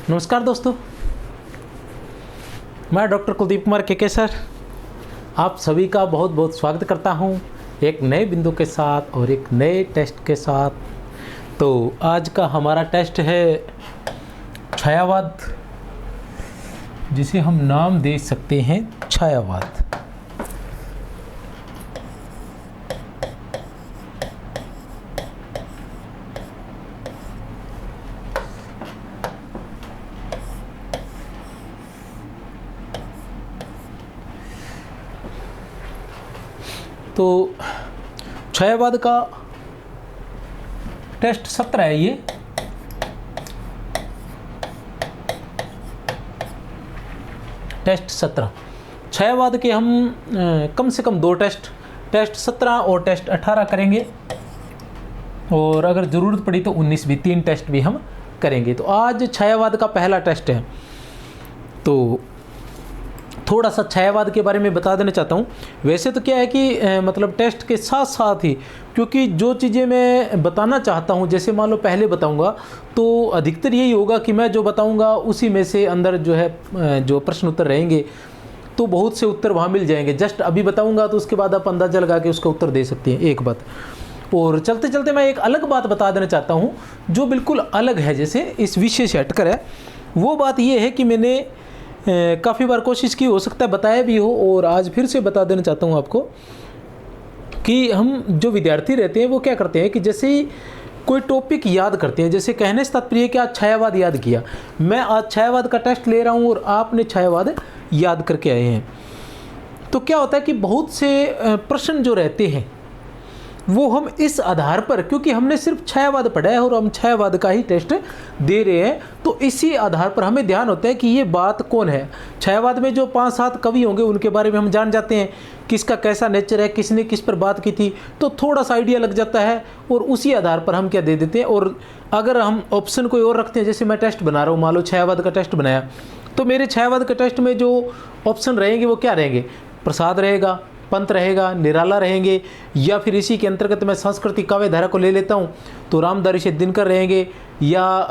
नमस्कार दोस्तों, मैं डॉक्टर कुलदीप कुमार के सर आप सभी का बहुत बहुत स्वागत करता हूं एक नए बिंदु के साथ और एक नए टेस्ट के साथ। तो आज का हमारा टेस्ट है छायावाद, जिसे हम नाम दे सकते हैं छायावाद। तो छायावाद का टेस्ट 17 है ये। टेस्ट 17 छायावाद के हम कम से कम 2 टेस्ट 17 और टेस्ट 18 करेंगे, और अगर ज़रूरत पड़ी तो 19 भी, 3 टेस्ट भी हम करेंगे। तो आज छायावाद का पहला टेस्ट है। तो थोड़ा सा छायावाद के बारे में बता देना चाहता हूँ। वैसे तो क्या है कि मतलब टेस्ट के साथ साथ ही, क्योंकि जो चीज़ें मैं बताना चाहता हूँ, जैसे मान लो पहले बताऊँगा तो अधिकतर यही होगा कि मैं जो बताऊँगा उसी में से अंदर जो है जो प्रश्न उत्तर रहेंगे, तो बहुत से उत्तर वहाँ मिल जाएंगे। जस्ट अभी बताऊँगा तो उसके बाद आप अंदाज़ा लगा के उसका उत्तर दे सकते हैं, एक बात। और चलते चलते मैं एक अलग बात बता देना चाहता हूँ जो बिल्कुल अलग है, जैसे इस विषय से हटकर है। वो बात ये है कि मैंने काफ़ी बार कोशिश की, हो सकता है बताया भी हो, और आज फिर से बता देना चाहता हूँ आपको कि हम जो विद्यार्थी रहते हैं वो क्या करते हैं कि जैसे ही कोई टॉपिक याद करते हैं, जैसे कहने से तात्पर्य कि आज छायावाद याद किया, मैं आज छायावाद का टेस्ट ले रहा हूँ और आपने छायावाद याद करके आए हैं, तो क्या होता है कि बहुत से प्रश्न जो रहते हैं वो हम इस आधार पर, क्योंकि हमने सिर्फ छायावाद पढ़ा है और हम छायावाद का ही टेस्ट दे रहे हैं, तो इसी आधार पर हमें ध्यान होता है कि ये बात कौन है। छायावाद में जो 5-7 कवि होंगे उनके बारे में हम जान जाते हैं, किसका कैसा नेचर है, किसने किस पर बात की थी, तो थोड़ा सा आइडिया लग जाता है, और उसी आधार पर हम क्या दे देते हैं। और अगर हम ऑप्शन कोई और रखते हैं, जैसे मैं टेस्ट बना रहा हूँ, मान लो छायावाद का टेस्ट बनाया, तो मेरे छायावाद के टेस्ट में जो ऑप्शन रहेंगे वो क्या रहेंगे, प्रसाद रहेगा, पंत रहेगा, निराला रहेंगे, या फिर इसी के अंतर्गत मैं सांस्कृतिक काव्य धारा को ले लेता हूँ तो रामधारी से दिनकर रहेंगे, या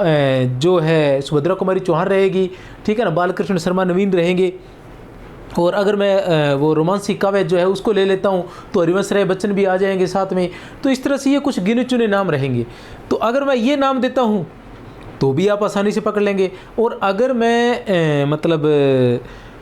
जो है सुभद्रा कुमारी चौहान रहेगी, ठीक है ना, बालकृष्ण शर्मा नवीन रहेंगे। और अगर मैं वो रोमांसिक काव्य जो है उसको ले लेता हूँ तो हरिवंश राय बच्चन भी आ जाएंगे साथ में। तो इस तरह से ये कुछ गिने चुने नाम रहेंगे। तो अगर मैं ये नाम देता हूँ तो भी आप आसानी से पकड़ लेंगे, और अगर मैं मतलब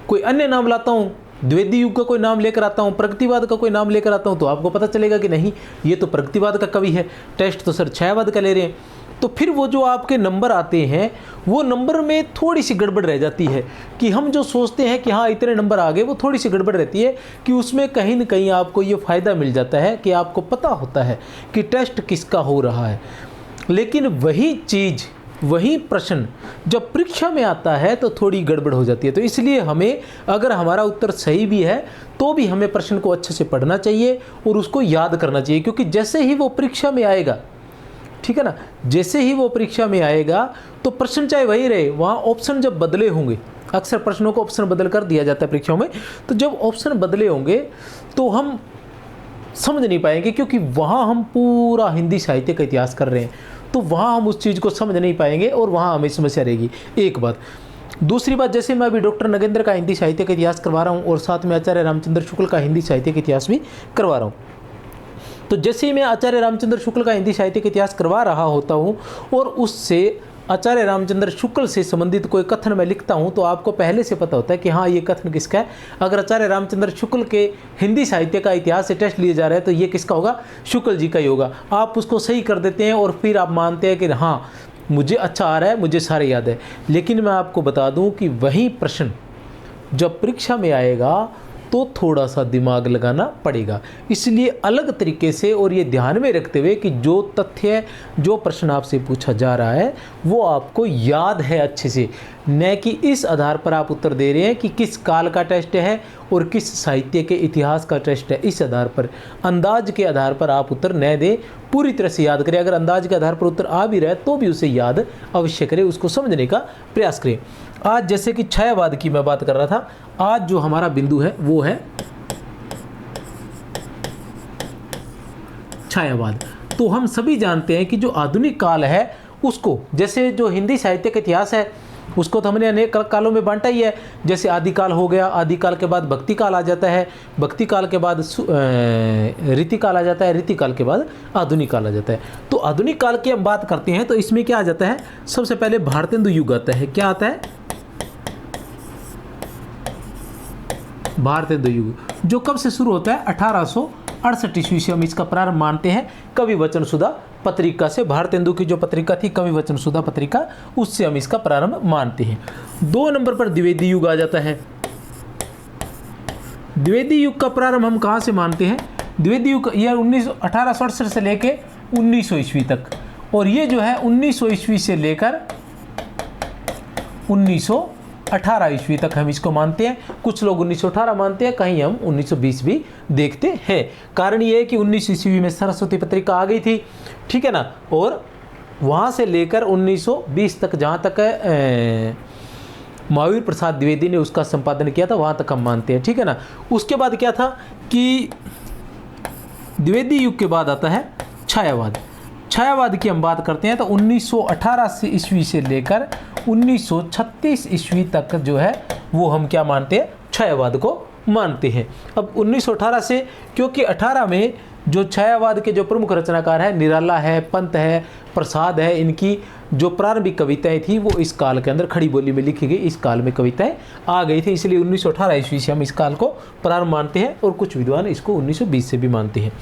कोई अन्य नाम लाता हूँ, द्विवेदी युग का कोई नाम लेकर आता हूँ, प्रगतिवाद का कोई नाम लेकर आता हूँ, तो आपको पता चलेगा कि नहीं, ये तो प्रगतिवाद का कवि है, टेस्ट तो सर छायावाद का ले रहे हैं। तो फिर वो जो आपके नंबर आते हैं वो नंबर में थोड़ी सी गड़बड़ रह जाती है, कि हम जो सोचते हैं कि हाँ इतने नंबर आ गए, वो थोड़ी सी गड़बड़ रहती है, कि उसमें कहीं ना कहीं आपको ये फ़ायदा मिल जाता है कि आपको पता होता है कि टेस्ट किसका हो रहा है। लेकिन वही चीज़, वही प्रश्न जब परीक्षा में आता है तो थोड़ी गड़बड़ हो जाती है। तो इसलिए हमें, अगर हमारा उत्तर सही भी है तो भी हमें प्रश्न को अच्छे से पढ़ना चाहिए और उसको याद करना चाहिए, क्योंकि जैसे ही वो परीक्षा में आएगा, ठीक है ना, जैसे ही वो परीक्षा में आएगा तो प्रश्न चाहे वही रहे, वहाँ ऑप्शन जब बदले होंगे, अक्सर प्रश्नों को ऑप्शन बदल कर दिया जाता है परीक्षाओं में, तो जब ऑप्शन बदले होंगे तो हम समझ नहीं पाएंगे, क्योंकि वहाँ हम पूरा हिंदी साहित्य का इतिहास कर रहे हैं, तो वहाँ हम उस चीज़ को समझ नहीं पाएंगे और वहाँ हमें समस्या रहेगी, एक बात। दूसरी बात, जैसे मैं अभी डॉक्टर नगेंद्र का हिंदी साहित्य का इतिहास करवा रहा हूँ और साथ में आचार्य रामचंद्र शुक्ल का हिंदी साहित्य का इतिहास भी करवा रहा हूँ, तो जैसे ही मैं आचार्य रामचंद्र शुक्ल का हिंदी साहित्य का इतिहास करवा रहा होता हूँ और उससे आचार्य रामचंद्र शुक्ल से संबंधित कोई कथन मैं लिखता हूँ, तो आपको पहले से पता होता है कि हाँ ये कथन किसका है। अगर आचार्य रामचंद्र शुक्ल के हिंदी साहित्य का इतिहास से टेस्ट लिए जा रहे हैं तो ये किसका होगा, शुक्ल जी का ही होगा। आप उसको सही कर देते हैं और फिर आप मानते हैं कि हाँ मुझे अच्छा आ रहा है, मुझे सारे याद है। लेकिन मैं आपको बता दूँ कि वही प्रश्न जब परीक्षा में आएगा तो थोड़ा सा दिमाग लगाना पड़ेगा। इसलिए अलग तरीके से और ये ध्यान में रखते हुए कि जो तथ्य, जो प्रश्न आपसे पूछा जा रहा है वो आपको याद है अच्छे से, न कि इस आधार पर आप उत्तर दे रहे हैं कि किस काल का टेस्ट है और किस साहित्य के इतिहास का टेस्ट है। इस आधार पर, अंदाज के आधार पर आप उत्तर न दें, पूरी तरह से याद करें। अगर अंदाज के आधार पर उत्तर आ भी रहा है तो भी उसे याद अवश्य करें, उसको समझने का प्रयास करें। आज जैसे कि छायावाद की मैं बात कर रहा था, आज जो हमारा बिंदु है वो है छायावाद। तो हम सभी जानते हैं कि जो आधुनिक काल है उसको, जैसे जो हिंदी साहित्य का इतिहास है उसको तो हमने अनेक कालों में बांटा ही है। जैसे आदिकाल हो गया, आदिकाल के बाद भक्ति काल आ जाता है, भक्ति काल के बाद रीति काल आ जाता है, रीति काल के बाद आधुनिक काल आ जाता है। तो आधुनिक काल की हम बात करते हैं तो इसमें क्या आ जाता है, सबसे पहले भारतेंदु युग आता है। क्या आता है? भारतेंदु युग, जो कब से शुरू होता है? 1868 ईस्वी से हम इसका प्रारंभ मानते हैं। कवि वचन सुधा पत्रिका से, भारतेंदु की जो पत्रिका थी कवि वचन सुधा पत्रिका, उससे हम इसका प्रारंभ मानते हैं। 2 नंबर पर द्विवेदी युग आ जाता है। द्विवेदी युग का प्रारंभ हम कहाँ से मानते हैं? द्विवेदी युग यह 1868 से लेके 1900 ईस्वी तक, और ये जो है 1900 ईस्वी से लेकर 1918 ईस्वी तक हम इसको मानते हैं। कुछ लोग 1918 मानते हैं, कहीं हम 1920 भी देखते हैं। कारण ये है कि 19 ईस्वी में सरस्वती पत्रिका आ गई थी, ठीक है ना, और वहाँ से लेकर 1920 तक, जहाँ तक महावीर प्रसाद द्विवेदी ने उसका संपादन किया था, वहाँ तक हम मानते हैं, ठीक है ना। उसके बाद क्या था कि द्विवेदी युग के बाद आता है छायावाद। छायावाद की हम बात करते हैं तो 1918 ईस्वी से लेकर 1936 ईस्वी तक जो है वो हम क्या मानते हैं? छायावाद को मानते हैं। अब 1918 से, क्योंकि 18 में जो छायावाद के जो प्रमुख रचनाकार है, निराला है, पंत है, प्रसाद है, इनकी जो प्रारंभिक कविताएं थी वो इस काल के अंदर खड़ी बोली में लिखी गई, इस काल में कविताएं आ गई थी, इसलिए 1918 ईस्वी से हम इस काल को प्रारंभ मानते हैं, और कुछ विद्वान इसको 1920 से भी मानते हैं।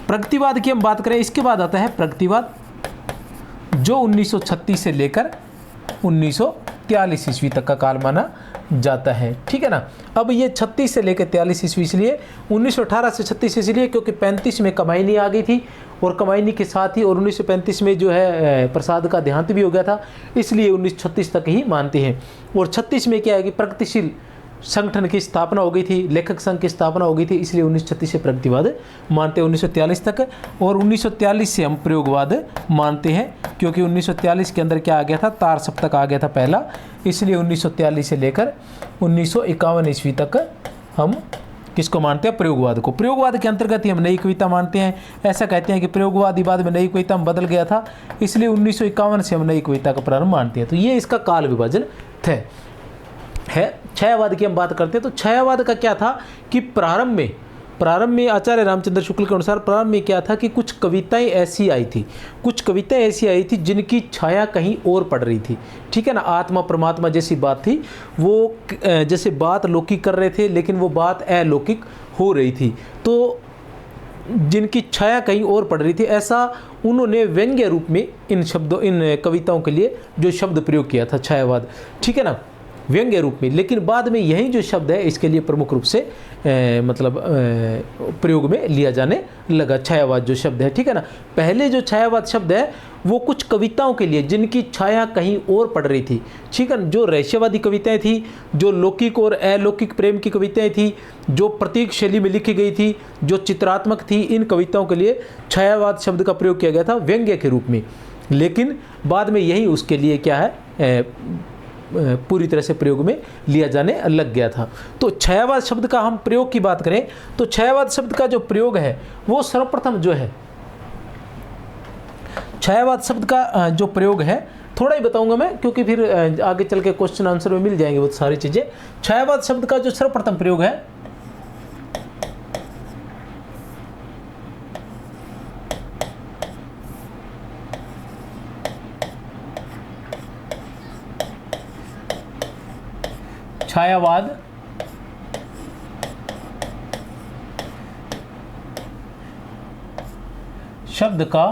प्रगतिवाद की हम बात करें, इसके बाद आता है प्रगतिवाद, जो 1936 से लेकर 1943 ईस्वी तक का काल माना जाता है, ठीक है ना। अब ये 36 से लेकर 43 ईस्वी इसलिए, 1918 से 36 इसलिए क्योंकि 35 में कमायनी आ गई थी, और कमायनी के साथ ही और 1935 में जो है प्रसाद का देहांत भी हो गया था, इसलिए 1936 तक ही मानते हैं। और 36 में क्या है कि प्रगतिशील संगठन की स्थापना हो गई थी, लेखक संघ की स्थापना हो गई थी, इसलिए 1936 से प्रगतिवाद मानते हैं 1943 तक। और 1943 से हम प्रयोगवाद मानते हैं, क्योंकि 1943 के अंदर क्या आ गया था? तार सप्तक आ गया था पहला, इसलिए 1943 से लेकर 1951 ईस्वी तक हम किसको मानते हैं? प्रयोगवाद को। प्रयोगवाद के अंतर्गत ही हम नई कविता मानते हैं। ऐसा कहते हैं कि प्रयोगवादी बाद में नई कविता में बदल गया था, इसलिए 1951 से हम नई कविता का प्रारंभ मानते हैं। तो ये इसका काल विभाजन है। छायावाद की हम बात करते हैं तो छायावाद का क्या था कि प्रारंभ में आचार्य रामचंद्र शुक्ल के अनुसार प्रारंभ में क्या था कि कुछ कविताएं ऐसी आई थी जिनकी छाया कहीं और पड़ रही थी, ठीक है ना। आत्मा परमात्मा जैसी बात थी, वो जैसे बात लौकिक कर रहे थे लेकिन वो बात अलौकिक हो रही थी, तो जिनकी छाया कहीं और पड़ रही थी, ऐसा उन्होंने व्यंग्य रूप में इन कविताओं के लिए जो शब्द प्रयोग किया था छायावाद, ठीक है ना, व्यंग्य रूप में। लेकिन बाद में यही जो शब्द है इसके लिए प्रमुख रूप से प्रयोग में लिया जाने लगा, छायावाद जो शब्द है, ठीक है ना। पहले जो छायावाद शब्द है वो कुछ कविताओं के लिए जिनकी छाया कहीं और पड़ रही थी, ठीक है, जो रहस्यवादी कविताएं थी, जो लौकिक और अलौकिक प्रेम की कविताएं थी, जो प्रतीक शैली में लिखी गई थी, जो चित्रात्मक थी, इन कविताओं के लिए छायावाद शब्द का प्रयोग किया गया था व्यंग्य के रूप में। लेकिन बाद में यही उसके लिए क्या है पूरी तरह से प्रयोग में लिया जाने लग गया था। तो छायावाद शब्द का हम प्रयोग की बात करें तो छायावाद शब्द का जो प्रयोग है वो सर्वप्रथम जो है, छायावाद शब्द का जो प्रयोग है थोड़ा ही बताऊंगा मैं, क्योंकि फिर आगे चल के क्वेश्चन आंसर में मिल जाएंगे बहुत सारी चीजें। छायावाद शब्द का जो सर्वप्रथम प्रयोग है छायावाद शब्द का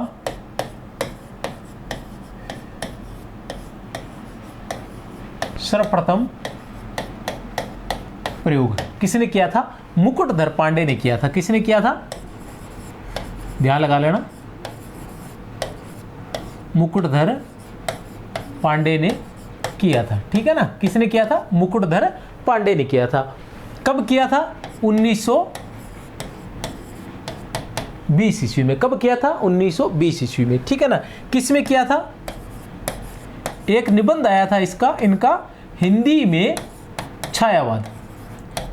सर्वप्रथम प्रयोग किसने किया था? मुकुटधर पांडे ने किया था। किसने किया था? ध्यान लगा लेना, मुकुटधर पांडे ने किया था, ठीक है ना। किसने किया था? मुकुटधर पांडे ने किया था। कब किया था? 1920 ईस्वी में। कब किया था? 1920 ईस्वी में, ठीक है ना। किसमें किया था? एक निबंध आया था इनका हिंदी में छायावाद।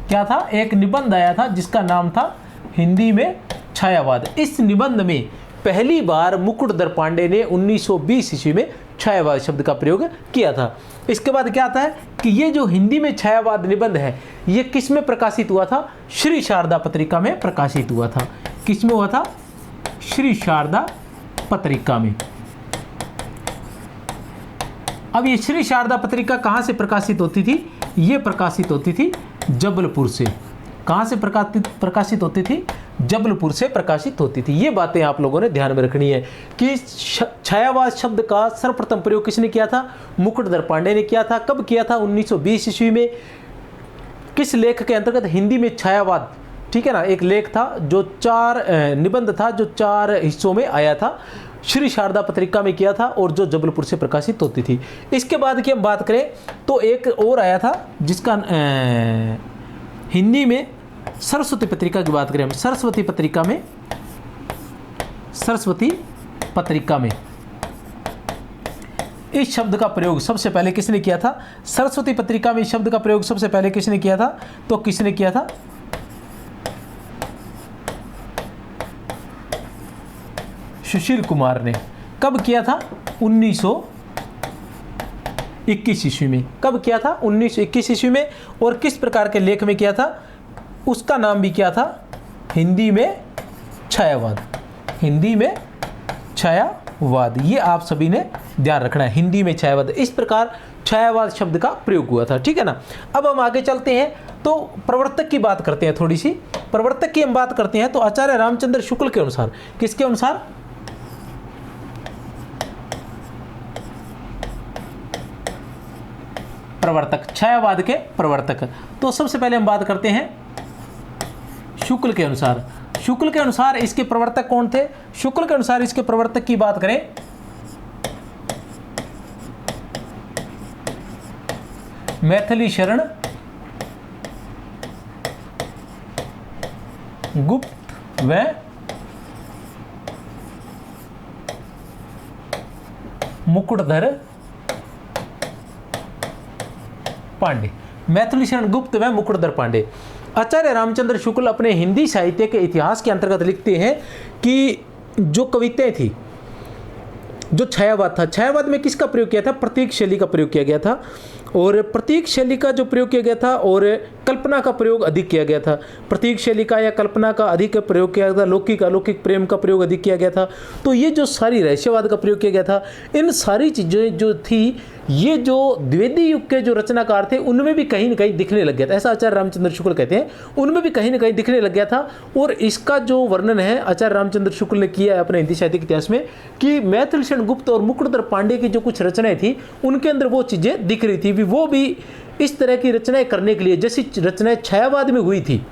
क्या था? एक निबंध आया था जिसका नाम था हिंदी में छायावाद। इस निबंध में पहली बार मुकुटधर पांडे ने 1920 ईस्वी में छायावाद शब्द का प्रयोग किया था। इसके बाद क्या आता है कि ये जो हिंदी में छायावाद निबंध है ये किस में प्रकाशित हुआ था? श्री शारदा पत्रिका में प्रकाशित हुआ था। किस में हुआ था? श्री शारदा पत्रिका में। अब ये श्री शारदा पत्रिका कहाँ से प्रकाशित होती थी? ये प्रकाशित होती थी जबलपुर से। कहाँ से प्रकाशित होती थी? जबलपुर से प्रकाशित होती थी। ये बातें आप लोगों ने ध्यान में रखनी है कि छायावाद शब्द का सर्वप्रथम प्रयोग किसने किया था? मुकुटधर पांडे ने किया था। कब किया था? 1920 ईस्वी में। किस लेख के अंतर्गत? हिंदी में छायावाद, ठीक है ना, एक लेख था जो 4 निबंध था जो 4 हिस्सों में आया था, श्री शारदा पत्रिका में किया था और जो जबलपुर से प्रकाशित होती थी। इसके बाद की हम बात करें तो एक और आया था जिसका हिंदी में सरस्वती पत्रिका की बात करें हम, सरस्वती पत्रिका में इस शब्द का प्रयोग सबसे पहले किसने किया था? सरस्वती पत्रिका में इस शब्द का प्रयोग सबसे पहले किसने किया था? तो किसने किया था? सुशील कुमार ने। कब किया था? 1921 ईस्वी में। कब किया था? 1921 ईस्वी में। और किस प्रकार के लेख में किया था? उसका नाम भी क्या था? हिंदी में छायावाद। हिंदी में छायावाद, ये आप सभी ने ध्यान रखना है, हिंदी में छायावाद। इस प्रकार छायावाद शब्द का प्रयोग हुआ था, ठीक है ना। अब हम आगे चलते हैं तो प्रवर्तक की बात करते हैं। थोड़ी सी प्रवर्तक की हम बात करते हैं तो आचार्य रामचंद्र शुक्ल के अनुसार, किसके अनुसार? प्रवर्तक, छायावाद के प्रवर्तक। तो सबसे पहले हम बात करते हैं शुक्ल के अनुसार। शुक्ल के अनुसार इसके प्रवर्तक कौन थे? शुक्ल के अनुसार इसके प्रवर्तक की बात करें मैथिली शरण गुप्त व मुकुटधर पांडे। मैथिली शरण गुप्त व मुकुटधर पांडे। आचार्य रामचंद्र शुक्ल अपने हिंदी साहित्य के इतिहास के अंतर्गत लिखते हैं कि जो कविताएं थी, जो छायावाद था, छायावाद में किसका प्रयोग किया था? प्रतीक शैली का प्रयोग किया गया था। और प्रतीक शैली का जो प्रयोग किया गया था और कल्पना का प्रयोग अधिक किया गया था। प्रतीक शैली का या कल्पना का अधिक प्रयोग किया गया था, लौकिक अलौकिक प्रेम का प्रयोग अधिक किया गया था। तो ये जो सारी रहस्यवाद का प्रयोग किया गया था, इन सारी चीज़ें जो थी, ये जो द्विवेदी युग के जो रचनाकार थे उनमें भी कहीं ना कहीं दिखने लग गया था। ऐसा आचार्य रामचंद्र शुक्ल कहते हैं, उनमें भी कहीं ना कहीं दिखने लग गया था। और इसका जो वर्णन है आचार्य रामचंद्र शुक्ल ने किया है अपने हिंदी साहित्य के इतिहास में कि मैथिली शरण गुप्त और मुकुटधर पांडे की जो कुछ रचनाएं थी उनके अंदर वो चीज़ें दिख रही थी। वो भी इस तरह की रचनाएं करने के लिए, जैसी रचनाएं छायावाद में हुई थी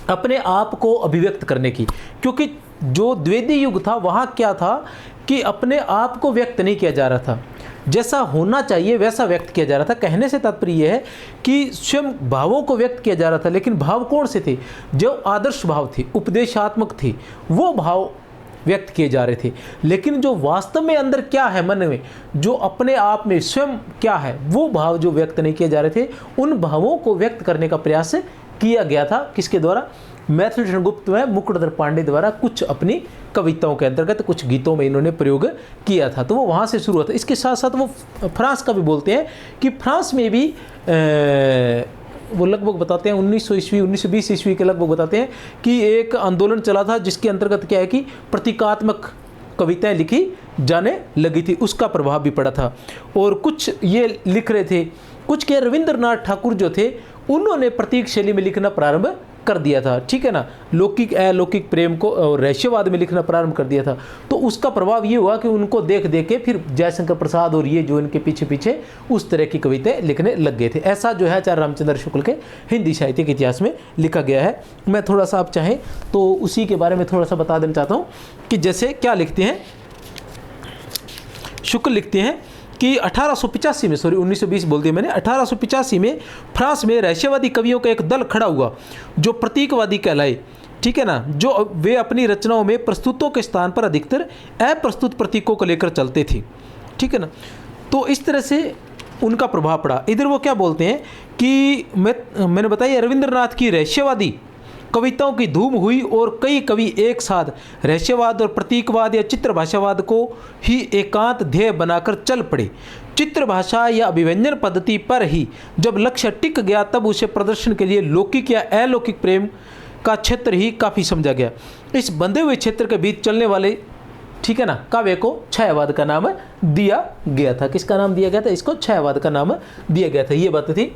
अपने आप को अभिव्यक्त करने की, क्योंकि जो द्विवेदी युग था वहाँ क्या था कि अपने आप को व्यक्त नहीं किया जा रहा था, जैसा होना चाहिए वैसा व्यक्त किया जा रहा था। कहने से तात्पर्य यह है कि स्वयं भावों को व्यक्त किया जा रहा था, लेकिन भाव कौन से थे? जो आदर्श भाव थे, उपदेशात्मक थे, वो भाव व्यक्त किए जा रहे थे। लेकिन जो वास्तव में अंदर क्या है मन में, जो अपने आप में स्वयं क्या है, वो भाव जो व्यक्त नहीं किए जा रहे थे, उन भावों को व्यक्त करने का प्रयास किया गया था। किसके द्वारा? मैथिली शरण गुप्त व मुकुटधर पांडे द्वारा कुछ अपनी कविताओं के अंतर्गत कुछ गीतों में इन्होंने प्रयोग किया था। तो वो वहाँ से शुरू हुआ था। इसके साथ साथ वो फ्रांस का भी बोलते हैं कि फ्रांस में भी वो लगभग बताते हैं 1900 ईस्वी 1920 ईस्वी के लगभग बताते हैं कि एक आंदोलन चला था जिसके अंतर्गत क्या है कि प्रतीकात्मक कविताएं लिखी जाने लगी थी, उसका प्रभाव भी पड़ा था। और कुछ ये लिख रहे थे, कुछ के रविंद्रनाथ ठाकुर जो थे उन्होंने प्रतीक शैली में लिखना प्रारंभ कर दिया था, ठीक है ना, लौकिक अलौकिक प्रेम को और रहस्यवाद में लिखना प्रारंभ कर दिया था। तो उसका प्रभाव ये हुआ कि उनको देख देख के फिर जयशंकर प्रसाद और ये जो इनके पीछे पीछे उस तरह की कविताएं लिखने लग गए थे। ऐसा जो है आचार्य रामचंद्र शुक्ल के हिंदी साहित्य के इतिहास में लिखा गया है। मैं थोड़ा सा आप चाहें तो उसी के बारे में थोड़ा सा बता देना चाहता हूँ कि जैसे क्या लिखते हैं शुक्ल, लिखते हैं कि 1885 में, सॉरी 1920 बोल दिया मैंने, 1885 में फ्रांस में रहस्यवादी कवियों का एक दल खड़ा हुआ जो प्रतीकवादी कहलाए, ठीक है ना, जो वे अपनी रचनाओं में प्रस्तुतों के स्थान पर अधिकतर अप्रस्तुत प्रतीकों को लेकर चलते थे, ठीक है ना। तो इस तरह से उनका प्रभाव पड़ा। इधर वो क्या बोलते हैं कि मैंने बताया रविंद्रनाथ की रहस्यवादी कविताओं की धूम हुई और कई कवि एक साथ रहस्यवाद और प्रतीकवाद या चित्रभाषावाद को ही एकांत ध्येय बनाकर चल पड़े, चित्र भाषा या अभिव्यंजन पद्धति पर ही जब लक्ष्य टिक गया तब उसे प्रदर्शन के लिए लौकिक या अलौकिक प्रेम का क्षेत्र ही काफ़ी समझा गया। इस बंधे हुए क्षेत्र के बीच चलने वाले, ठीक है ना, काव्य को छायावाद का नाम दिया गया था। किसका नाम दिया गया था? इसको छायावाद का नाम दिया गया था। ये बात थी।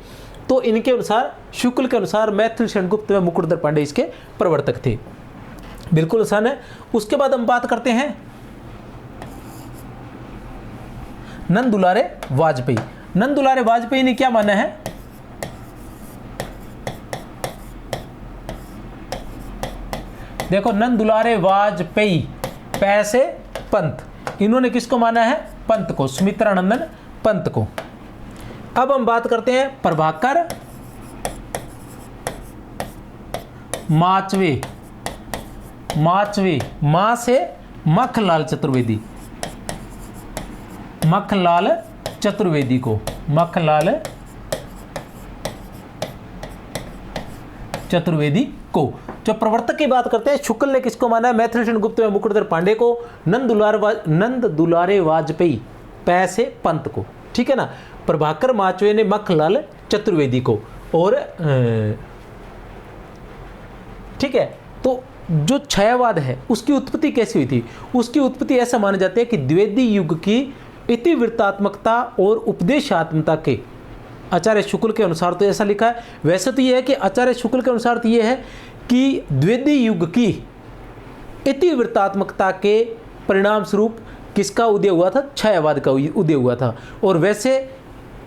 तो इनके अनुसार, शुक्ल के अनुसार मैथिल सेनगुप्त व मुकुटधर पांडे इसके प्रवर्तक थे। बिल्कुल आसान है। उसके बाद हम बात करते हैं नंद दुलारे वाजपेयी। नंद दुलारे वाजपेयी ने क्या माना है? देखो, नंद दुलारे वाजपेयी, पैसे पंत, इन्होंने किसको माना है? पंत को, सुमित्रानंदन पंत को। अब हम बात करते हैं प्रभाकर माचवे। माचवे, मां से मखनलाल चतुर्वेदी, मखनलाल चतुर्वेदी को, मखनलाल चतुर्वेदी को। जो प्रवर्तक की बात करते हैं, शुक्ल ने किसको माना है? मैथिल सेनगुप्त व मुकुटधर पांडे को। नंद दुलारे वाजपेयी, पैसे पंत को, ठीक है ना। प्रभाकर माचवे ने मखनलाल चतुर्वेदी को। और ठीक है, तो जो छायावाद है उसकी उत्पत्ति कैसी हुई थी? उसकी उत्पत्ति ऐसा माना जाता है कि द्विवेदी युग की इतिवृत्तात्मकता और उपदेशात्मकता के, आचार्य शुक्ल के अनुसार तो ऐसा लिखा है। वैसे तो यह है कि आचार्य शुक्ल के अनुसार तो यह है कि द्विवेदी युग की इतिवृत्तात्मकता के परिणाम स्वरूप किसका उदय हुआ था? छायावाद का उदय हुआ था। और वैसे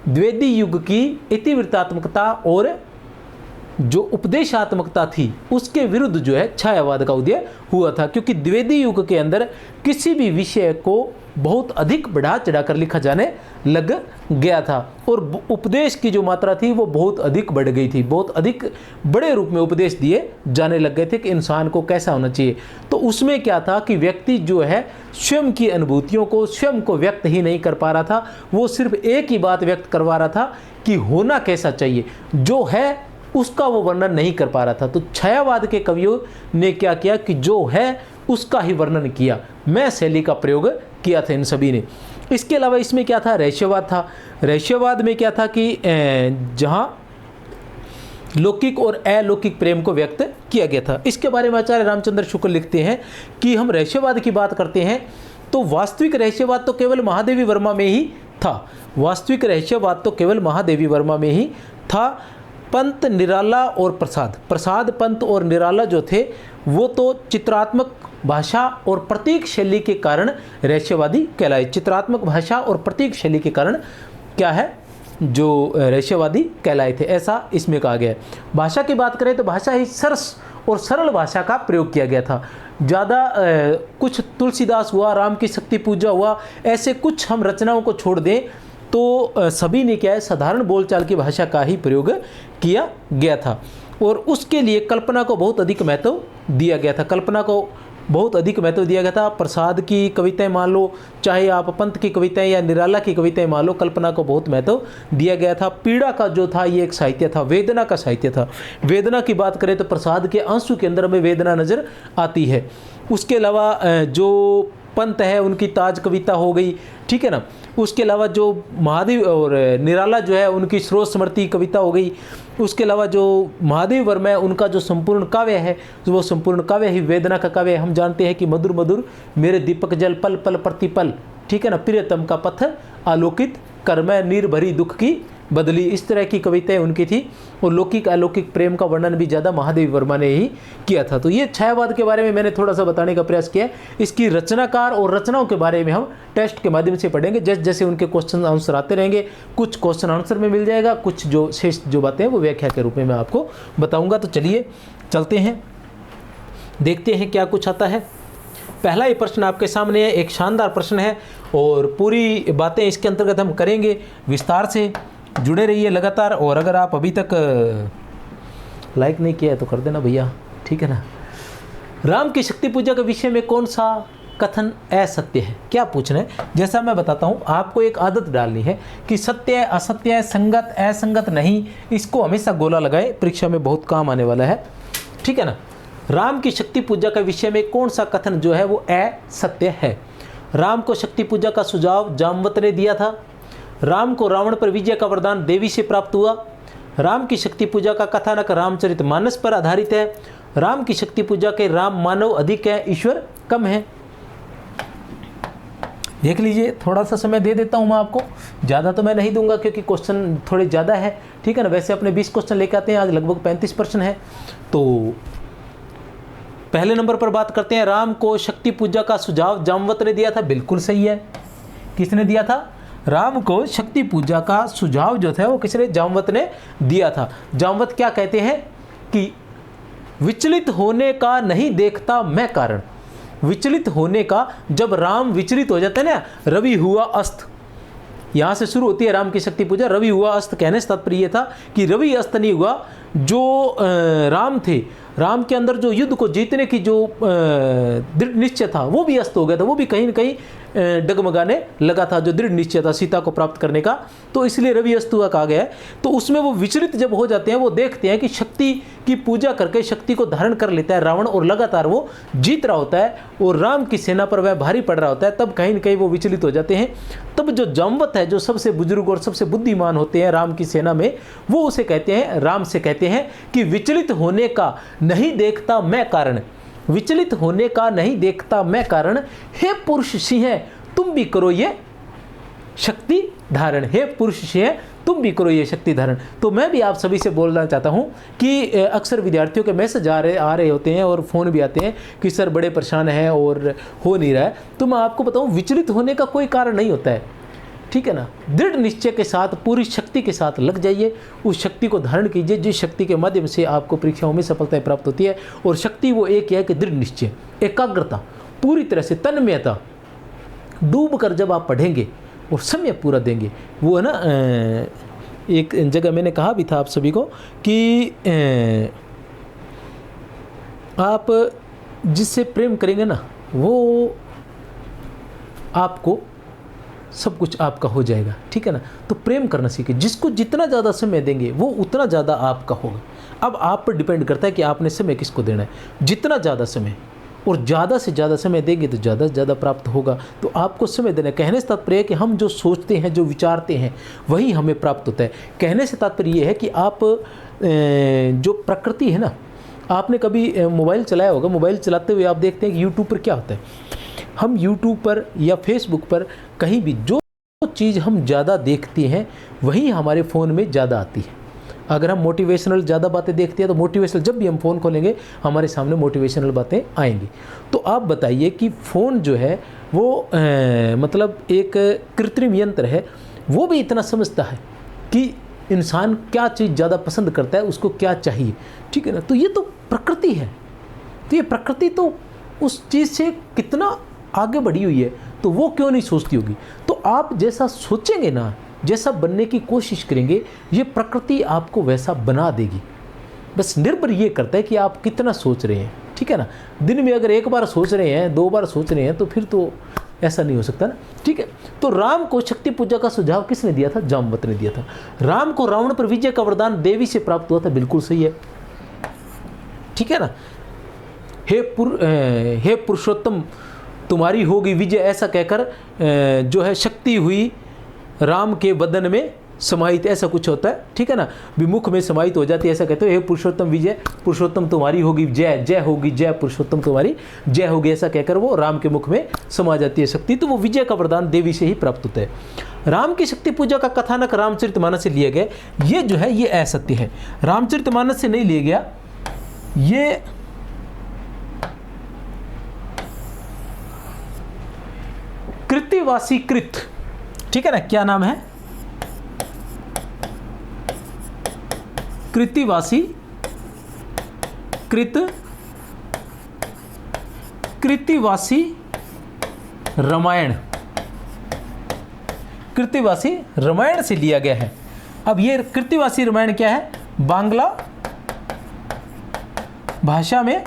द्विवेदी युग की इतिवृत्तात्मकता और जो उपदेशात्मकता थी उसके विरुद्ध जो है छायावाद का उदय हुआ था। क्योंकि द्विवेदी युग के अंदर किसी भी विषय को बहुत अधिक बढ़ा चढ़ाकर लिखा जाने लग गया था और उपदेश की जो मात्रा थी वो बहुत अधिक बढ़ गई थी। बहुत अधिक बड़े रूप में उपदेश दिए जाने लग गए थे कि इंसान को कैसा होना चाहिए। तो उसमें क्या था कि व्यक्ति जो है स्वयं की अनुभूतियों को, स्वयं को व्यक्त ही नहीं कर पा रहा था। वो सिर्फ एक ही बात व्यक्त करवा रहा था कि होना कैसा चाहिए, जो है उसका वो वर्णन नहीं कर पा रहा था। तो छायावाद के कवियों ने क्या किया कि जो है उसका ही वर्णन किया, मैं शैली का प्रयोग किया था इन सभी ने। इसके अलावा इसमें क्या था? रहस्यवाद था। रहस्यवाद में क्या था कि जहाँ लौकिक और अलौकिक प्रेम को व्यक्त किया गया था। इसके बारे में आचार्य रामचंद्र शुक्ल लिखते हैं कि हम रहस्यवाद की बात करते हैं तो वास्तविक रहस्यवाद तो केवल महादेवी वर्मा में ही था। वास्तविक रहस्यवाद तो केवल महादेवी वर्मा में ही था। पंत, निराला और प्रसाद पंत और निराला जो थे वो तो चित्रात्मक भाषा और प्रतीक शैली के कारण रहस्यवादी कहलाए। चित्रात्मक भाषा और प्रतीक शैली के कारण क्या है? जो रहस्यवादी कहलाए थे, ऐसा इसमें कहा गया है। भाषा की बात करें तो भाषा ही सरस और सरल भाषा का प्रयोग किया गया था। ज़्यादा कुछ तुलसीदास हुआ, राम की शक्ति पूजा हुआ, ऐसे कुछ हम रचनाओं को छोड़ दें तो सभी ने क्या है? साधारण बोलचाल की भाषा का ही प्रयोग किया गया था। और उसके लिए कल्पना को बहुत अधिक महत्व दिया गया था। कल्पना को बहुत अधिक महत्व दिया गया था। प्रसाद की कविताएं मान लो, चाहे आप पंत की कविताएं या निराला की कविताएं मान लो, कल्पना को बहुत महत्व दिया गया था। पीड़ा का जो था ये एक साहित्य था, वेदना का साहित्य था। वेदना की बात करें तो प्रसाद के आंसू के अंदर हमें वेदना नज़र आती है। उसके अलावा जो पंत है उनकी ताज कविता हो गई, ठीक है ना। उसके अलावा जो महादेव और निराला जो है उनकी स्रोत स्मृति कविता हो गई। उसके अलावा जो महादेव वर्मा है उनका जो संपूर्ण काव्य है वो संपूर्ण काव्य ही वेदना का काव्य है। हम जानते हैं कि मधुर मधुर मेरे दीपक जल पल पल प्रतिपल, ठीक है ना, प्रियतम का पथ आलोकित कर मैं नीर भरी दुख की बदली, इस तरह की कविताएं उनकी थी। और लौकिक अलौकिक प्रेम का वर्णन भी ज़्यादा महादेवी वर्मा ने ही किया था। तो ये छायावाद के बारे में मैंने थोड़ा सा बताने का प्रयास किया है। इसकी रचनाकार और रचनाओं के बारे में हम टेस्ट के माध्यम से पढ़ेंगे। जैसे जैसे उनके क्वेश्चन आंसर आते रहेंगे, कुछ क्वेश्चन आंसर में मिल जाएगा, कुछ जो शेष जो बातें हैं वो व्याख्या के रूप में मैं आपको बताऊँगा। तो चलिए चलते हैं, देखते हैं क्या कुछ आता है। पहला ही प्रश्न आपके सामने है, एक शानदार प्रश्न है और पूरी बातें इसके अंतर्गत हम करेंगे। विस्तार से जुड़े रहिए लगातार। और अगर आप अभी तक लाइक नहीं किया है तो कर देना भैया, ठीक है ना। राम की शक्ति पूजा के विषय में कौन सा कथन असत्य है? क्या पूछना है? जैसा मैं बताता हूँ, आपको एक आदत डालनी है कि सत्य असत्य, संगत असंगत नहीं, इसको हमेशा गोला लगाए, परीक्षा में बहुत काम आने वाला है, ठीक है ना। राम की शक्ति पूजा के विषय में कौन सा कथन जो है वो असत्य है? राम को शक्ति पूजा का सुझाव जामवंत ने दिया था। राम को रावण पर विजय का वरदान देवी से प्राप्त हुआ। राम की शक्ति पूजा का कथानक रामचरितमानस पर आधारित है। राम की शक्ति पूजा के राम मानव अधिक है, ईश्वर कम है। देख लीजिए, थोड़ा सा समय दे देता हूँ मैं आपको, ज़्यादा तो मैं नहीं दूंगा क्योंकि क्वेश्चन थोड़े ज़्यादा है, ठीक है ना। वैसे अपने 20 क्वेश्चन लेके आते हैं, आज लगभग 35 प्रश्न है। तो पहले नंबर पर बात करते हैं, राम को शक्ति पूजा का सुझाव जामवंत ने दिया था। बिल्कुल सही है। किसने दिया था? राम को शक्ति पूजा का सुझाव जो था वो किसने? जामवंत ने दिया था। जामवंत क्या कहते हैं कि विचलित होने का नहीं देखता मैं कारण। विचलित होने का, जब राम विचलित हो जाते हैं ना, रवि हुआ अस्त, यहाँ से शुरू होती है राम की शक्ति पूजा। रवि हुआ अस्त कहने से तात्पर्य ये था कि रवि अस्त नहीं हुआ, जो राम थे, राम के अंदर जो युद्ध को जीतने की जो दृढ़ निश्चय था वो भी अस्त हो गया था, वो भी कहीं न कहीं डगमगाने लगा था, जो दृढ़ निश्चय था सीता को प्राप्त करने का। तो इसलिए रवि अस्त हुआ कहा गया है। तो उसमें वो विचलित जब हो जाते हैं, वो देखते हैं कि शक्ति की पूजा करके शक्ति को धारण कर लेता है रावण, और लगातार वो जीत रहा होता है और राम की सेना पर वह भारी पड़ रहा होता है, तब कहीं न कहीं वो विचलित हो जाते हैं। तब जो जामवंत है, जो सबसे बुजुर्ग और सबसे बुद्धिमान होते हैं राम की सेना में, वो उसे कहते हैं, राम से कहते हैं कि विचलित होने का नहीं देखता मैं कारण। विचलित होने का नहीं देखता मैं कारण, हे पुरुष सिंह तुम भी करो ये शक्ति धारण। हे पुरुष सिंह तुम भी करो ये शक्ति धारण। तो मैं भी आप सभी से बोलना चाहता हूँ कि अक्सर विद्यार्थियों के मैसेज आ रहे होते हैं और फ़ोन भी आते हैं कि सर बड़े परेशान हैं और हो नहीं रहा है। तो मैं आपको बताऊँ, विचलित होने का कोई कारण नहीं होता है, ठीक है ना। दृढ़ निश्चय के साथ, पूरी शक्ति के साथ लग जाइए, उस शक्ति को धारण कीजिए जिस शक्ति के माध्यम से आपको परीक्षाओं में सफलता प्राप्त होती है। और शक्ति वो एक है कि दृढ़ निश्चय, एकाग्रता, पूरी तरह से तन्मयता, डूब कर जब आप पढ़ेंगे और समय पूरा देंगे। वो है ना, एक जगह मैंने कहा भी था आप सभी को कि आप जिससे प्रेम करेंगे ना, वो आपको सब कुछ आपका हो जाएगा, ठीक है ना। तो प्रेम करना सीखिए, जिसको जितना ज़्यादा समय देंगे वो उतना ज़्यादा आपका होगा। अब आप पर डिपेंड करता है कि आपने समय किसको देना है। जितना ज़्यादा समय और ज़्यादा से ज़्यादा समय देंगे तो ज़्यादा से ज़्यादा प्राप्त होगा। तो आपको समय देना है। कहने से तात्पर्य है कि हम जो सोचते हैं, जो विचारते हैं, वही हमें प्राप्त होता है। कहने से तात्पर्य ये है कि आप जो प्रकृति है ना, आपने कभी मोबाइल चलाया होगा, मोबाइल चलाते हुए आप देखते हैं कि यूट्यूब पर क्या होता है। हम यूट्यूब पर या फेसबुक पर कहीं भी जो चीज़ हम ज़्यादा देखते हैं वही हमारे फ़ोन में ज़्यादा आती है। अगर हम मोटिवेशनल ज़्यादा बातें देखते हैं तो मोटिवेशनल, जब भी हम फ़ोन खोलेंगे हमारे सामने मोटिवेशनल बातें आएंगी। तो आप बताइए कि फ़ोन जो है वो मतलब एक कृत्रिम यंत्र है, वो भी इतना समझता है कि इंसान क्या चीज़ ज़्यादा पसंद करता है, उसको क्या चाहिए, ठीक है ना। तो ये तो प्रकृति है। तो ये प्रकृति तो उस चीज़ से कितना आगे बढ़ी हुई है, तो वो क्यों नहीं सोचती होगी। तो आप जैसा सोचेंगे ना, जैसा बनने की कोशिश करेंगे, ये प्रकृति आपको वैसा बना देगी। बस निर्भर ये करता है कि आप कितना सोच रहे हैं, ठीक है ना। दिन में अगर एक बार सोच रहे हैं, 2 बार सोच रहे हैं, तो फिर तो ऐसा नहीं हो सकता ना, ठीक है। तो राम को शक्ति पूजा का सुझाव किसने दिया था? जामवंत ने दिया था। राम को रावण पर विजय का वरदान देवी से प्राप्त हुआ था। बिल्कुल सही है, ठीक है ना। हे पुरुषोत्तम तुम्हारी होगी विजय, ऐसा कहकर जो है शक्ति हुई राम के बदन में समाहित, ऐसा कुछ होता है, ठीक है ना। विमुख में समाहित हो जाती है, ऐसा कहते हो। हे पुरुषोत्तम विजय, पुरुषोत्तम तुम्हारी होगी जय, जय होगी जय, पुरुषोत्तम तुम्हारी जय होगी, ऐसा कहकर वो राम के मुख में समा जाती है शक्ति। तो वो विजय का वरदान देवी से ही प्राप्त होता है। राम की शक्ति पूजा का कथानक रामचरितमानस से लिया गया। ये जो है ये असत्य है, रामचरितमानस से नहीं लिया गया। ये कृतिवासी कृत, ठीक है ना। क्या नाम है? कृतिवासी कृत, कृतिवासी रामायण, कृतिवासी रामायण से लिया गया है। अब ये कृतिवासी रामायण क्या है? बांग्ला भाषा में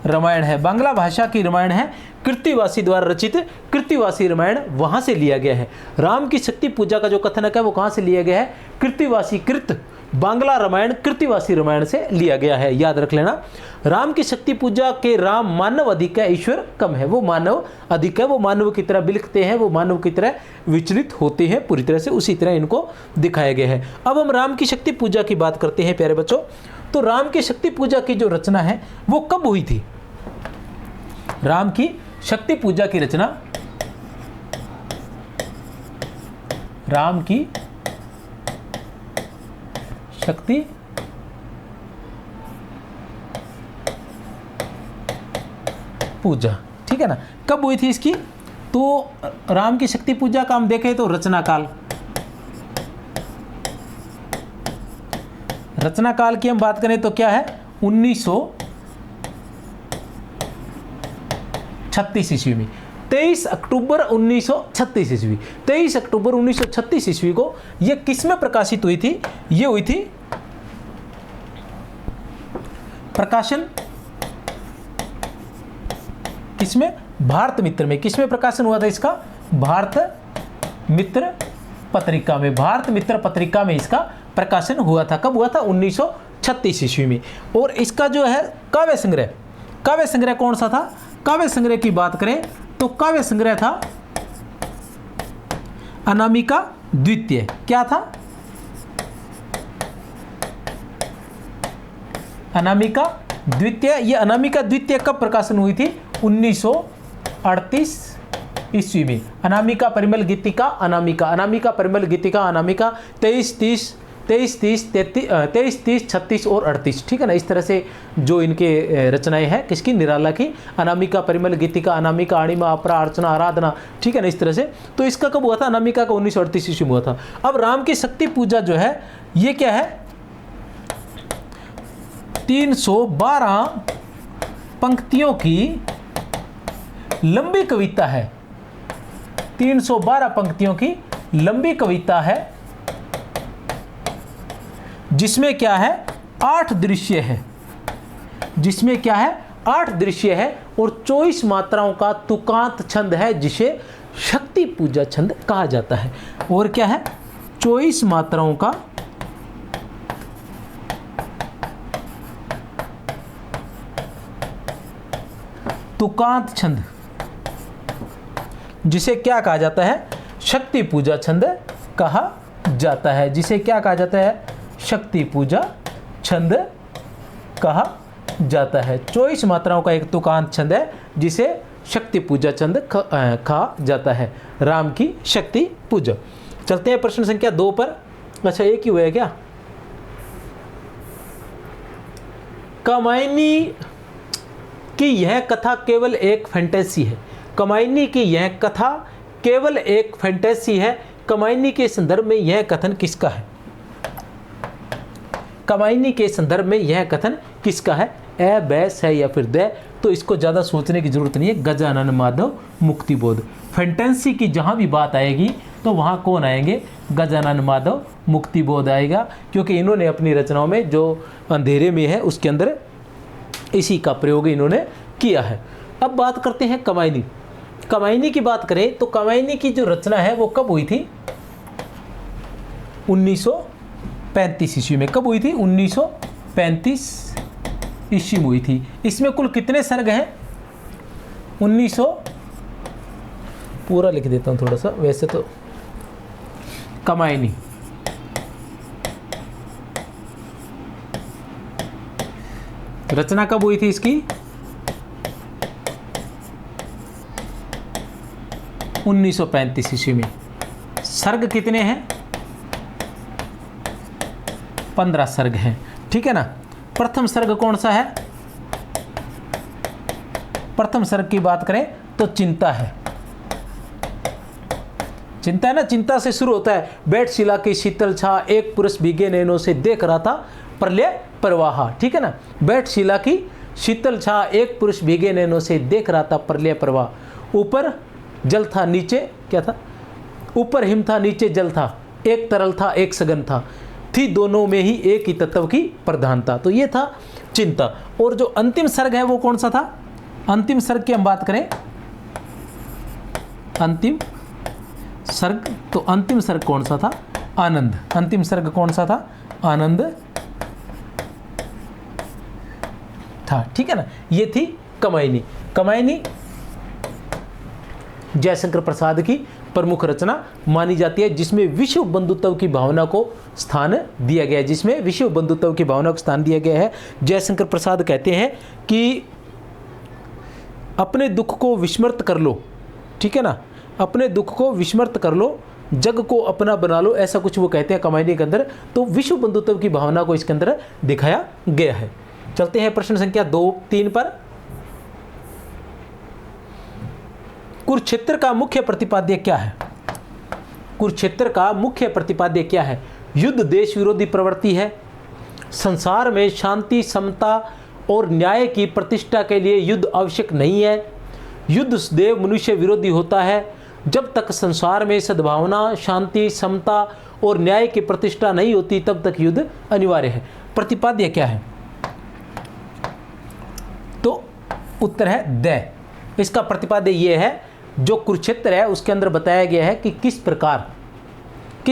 रामायण है, बांग्ला भाषा की रामायण है। कृतिवासी द्वारा रचित कृतिवासी रामायण वहां से लिया गया है। राम की शक्ति पूजा का जो कथनक है वो कहां से लिया गया है? कृतिवासी कृत, बांग्ला रामायण कृतिवासी रामायण से लिया गया है, याद रख लेना। राम की शक्ति पूजा के राम मानव अधिक है, ईश्वर कम है। वो मानव अधिक है, वो मानव की तरह बिलखते हैं, वो मानव की तरह विचलित होते हैं पूरी तरह से, उसी तरह इनको दिखाया गया है। अब हम राम की शक्ति पूजा की बात करते हैं प्यारे बच्चों। तो राम की शक्ति पूजा की जो रचना है वो कब हुई थी? राम की शक्ति पूजा की रचना, राम की शक्ति पूजा, ठीक है ना, कब हुई थी इसकी? तो राम की शक्ति पूजा का हम देखें तो रचना काल, रचना काल की हम बात करें तो क्या है? 1936 ईस्वी में, 23 अक्टूबर 1936 ईस्वी, 23 अक्टूबर 1936 ईस्वी को यह किसमें प्रकाशित हुई थी? ये हुई थी प्रकाशन किसमें? भारत मित्र में। किसमें प्रकाशन हुआ था इसका? भारत मित्र पत्रिका में, भारत मित्र पत्रिका में इसका प्रकाशन हुआ था। कब हुआ था? 1936 ईस्वी में। और इसका जो है काव्य संग्रह, काव्य संग्रह कौन सा था? काव्य संग्रह की बात करें तो काव्य संग्रह था अनामिका द्वितीय। क्या था? अनामिका द्वितीय। ये अनामिका द्वितीय कब प्रकाशन हुई थी? 1938 ईस्वी में। अनामिका परिमल गीतिका, अनामिका, अनामिका परिमल गीतिका, अनामिका 23, 30, 36 और 38, ठीक है ना। इस तरह से जो इनके रचनाएं हैं किसकी? निराला की। अनामिका परिमल गीतिका, अनामिका अणिमा अपरा अर्चना आराधना, ठीक है ना, इस तरह से। तो इसका कब हुआ था? अनामिका का 1938 ईस्वी में हुआ था। अब राम की शक्ति पूजा जो है ये क्या है? 312 पंक्तियों की लंबी कविता है, 312 पंक्तियों की लंबी कविता है, जिसमें क्या है? 8 दृश्य है, जिसमें क्या है? 8 दृश्य है और 24 मात्राओं का तुकांत छंद है, जिसे शक्ति पूजा छंद कहा जाता है। और क्या है? 24 मात्राओं का तुकांत छंद, जिसे क्या कहा जाता है? शक्ति पूजा छंद कहा जाता है। जिसे क्या कहा जाता है? शक्ति पूजा छंद कहा जाता है। 24 मात्राओं का एक तुकांत छंद है, जिसे शक्ति पूजा छंद कहा जाता है। राम की शक्ति पूजा। चलते हैं प्रश्न संख्या 2 पर। अच्छा, एक ही हुआ है क्या? कामायनी कि यह कथा केवल एक फैंटेसी है। कामायनी की यह कथा केवल एक फैंटेसी है। कामायनी के संदर्भ में यह कथन किसका है? कामायनी के संदर्भ में यह कथन किसका है? ए, बैस है या फिर दे? तो इसको ज़्यादा सोचने की जरूरत नहीं है। गजानन माधव मुक्तिबोध। फैंटेसी की जहाँ भी बात आएगी तो वहाँ कौन आएंगे? गजानन माधव मुक्तिबोध आएगा, क्योंकि इन्होंने अपनी रचनाओं में जो अंधेरे में है उसके अंदर इसी का प्रयोग इन्होंने किया है। अब बात करते हैं कामायनी। कामायनी की बात करें तो कामायनी की जो रचना है वो कब हुई थी? 1935 ईस्वी में। कब हुई थी? 1935 ईस्वी में हुई थी। इसमें कुल कितने सर्ग हैं? 1900, पूरा लिख देता हूँ थोड़ा सा, वैसे तो कामायनी रचना कब हुई थी इसकी? 1935 ईस्वी में। सर्ग कितने हैं? 15 सर्ग हैं, ठीक है ना। प्रथम सर्ग कौन सा है? प्रथम सर्ग की बात करें तो चिंता है। चिंता है ना, चिंता से शुरू होता है। बैठ शिला की शीतल छा, एक पुरुष भीगे नैनों से देख रहा था प्रलय प्रवाह, ठीक है ना। बैठ शिला की शीतल छा, एक पुरुष भीगे नैनों से देख रहा था प्रलय प्रवाह। ऊपर जल था, नीचे क्या था? ऊपर हिम था, नीचे जल था, एक तरल था, एक सघन था, थी दोनों में ही एक ही तत्व की प्रधानता। तो ये था चिंता। और जो अंतिम सर्ग है वो कौन सा था? अंतिम सर्ग की हम बात करें, अंतिम सर्ग, तो अंतिम सर्ग कौन सा था? आनंद। अंतिम सर्ग कौन सा था? आनंद था। ठीक है ना, ये थी कमायनी। कमायनी जयशंकर प्रसाद की प्रमुख रचना मानी जाती है, जिसमें विश्व बंधुत्व की भावना को स्थान दिया गया है, जिसमें विश्व बंधुत्व की भावना को स्थान दिया गया है। जयशंकर प्रसाद कहते हैं कि अपने दुख को विस्मृत कर लो, ठीक है ना, अपने दुख को विस्मृत कर लो, जग को अपना बना लो, ऐसा कुछ वो कहते हैं कमायनी के अंदर। तो विश्व बंधुत्व की भावना को इसके अंदर दिखाया गया है। चलते हैं प्रश्न संख्या 2-3 पर। कुरुक्षेत्र का मुख्य प्रतिपाद्य क्या है? कुरुक्षेत्र का मुख्य प्रतिपाद्य क्या है? युद्ध देश विरोधी प्रवृत्ति है, संसार में शांति, समता और न्याय की प्रतिष्ठा के लिए युद्ध आवश्यक नहीं है, युद्ध सदैव मनुष्य विरोधी होता है, जब तक संसार में सद्भावना, शांति, समता और न्याय की प्रतिष्ठा नहीं होती तब तक युद्ध अनिवार्य है। प्रतिपाद्य क्या है? तो उत्तर है द। इसका प्रतिपाद्य ये है, जो कुरुक्षेत्र है उसके अंदर बताया गया है कि किस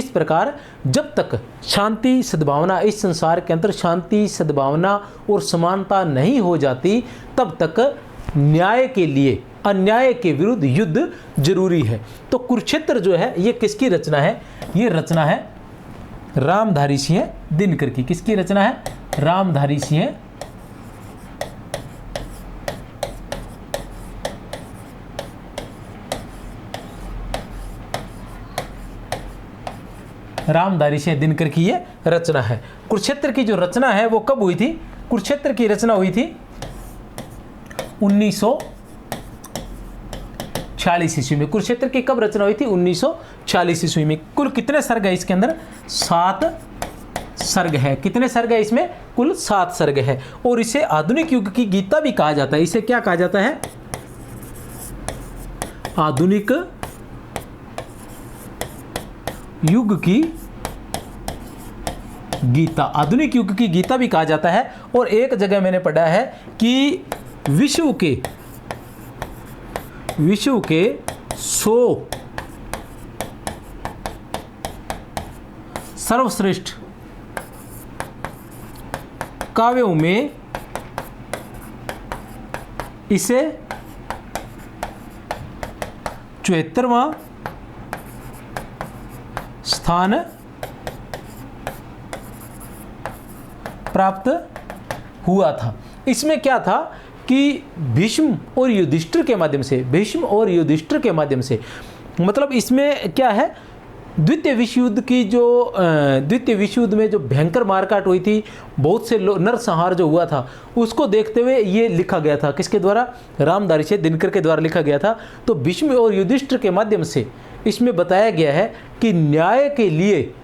प्रकार जब तक शांति सद्भावना, इस संसार के अंदर शांति सद्भावना और समानता नहीं हो जाती तब तक न्याय के लिए अन्याय के विरुद्ध युद्ध जरूरी है। तो कुरुक्षेत्र जो है ये किसकी रचना है? ये रचना है रामधारी सिंह दिनकर की। किसकी रचना है? रामधारी सिंह दिनकर की ये रचना है। कुरुक्षेत्र की जो रचना है वो कब हुई थी? कुरुक्षेत्र की रचना हुई थी 1940 ईस्वी में। कुरुक्षेत्र की कब रचना हुई थी? 1940 ईस्वी में। कुल कितने सर्ग है इसके अंदर? 7 सर्ग है। कितने सर्ग है इसमें? कुल 7 सर्ग है। और इसे आधुनिक युग की गीता भी कहा जाता है। इसे क्या कहा जाता है? आधुनिक युग की गीता। आधुनिक युग की गीता भी कहा जाता है। और एक जगह मैंने पढ़ा है कि विश्व के 100 सर्वश्रेष्ठ काव्यों में इसे 74वां स्थान प्राप्त हुआ था। इसमें क्या था कि भीष्म और युधिष्ठिर के माध्यम से, मतलब इसमें क्या है, द्वितीय विश्व युद्ध में जो भयंकर मारकाट हुई थी, बहुत से नरसंहार जो हुआ था, उसको देखते हुए ये लिखा गया था। किसके द्वारा? रामधारी सिंह दिनकर के द्वारा लिखा गया था। तो भीष्म और युधिष्ठिर के माध्यम से इसमें बताया गया है कि न्याय के लिए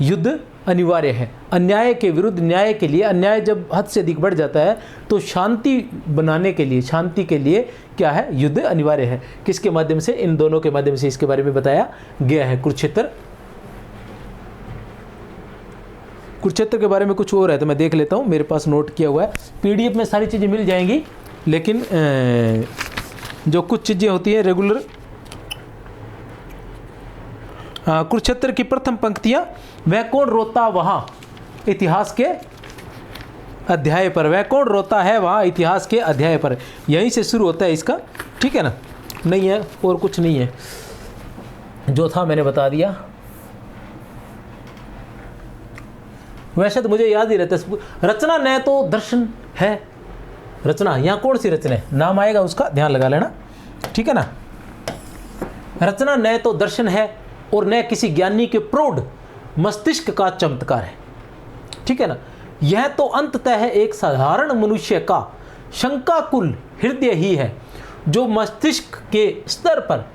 युद्ध अनिवार्य है, अन्याय के विरुद्ध न्याय के लिए। अन्याय जब हद से अधिक बढ़ जाता है तो शांति बनाने के लिए, शांति के लिए क्या है? युद्ध अनिवार्य है। किसके माध्यम से? इन दोनों के माध्यम से इसके बारे में बताया गया है। कुरुक्षेत्र के बारे में कुछ और है तो मैं देख लेता हूँ, मेरे पास नोट किया हुआ है। PDF में सारी चीज़ें मिल जाएंगी, लेकिन जो कुछ चीज़ें होती हैं रेगुलर। कुरुक्षेत्र की प्रथम पंक्तियां, वह कौन रोता वहाँ इतिहास के अध्याय पर, वह कौन रोता है वहाँ इतिहास के अध्याय पर, यहीं से शुरू होता है इसका। ठीक है ना, नहीं है और कुछ नहीं है, जो था मैंने बता दिया। वैसे तो मुझे याद ही रहता है। रचना न तो दर्शन है, रचना यहाँ कौन सी रचना है, नाम आएगा उसका ध्यान लगा लेना। ठीक है ना, रचना न तो दर्शन है और न किसी ज्ञानी के प्रौढ़ मस्तिष्क का चमत्कार है। ठीक है ना, यह तो अंततः है एक साधारण मनुष्य का शंकाकुल हृदय ही है, जो मस्तिष्क के स्तर पर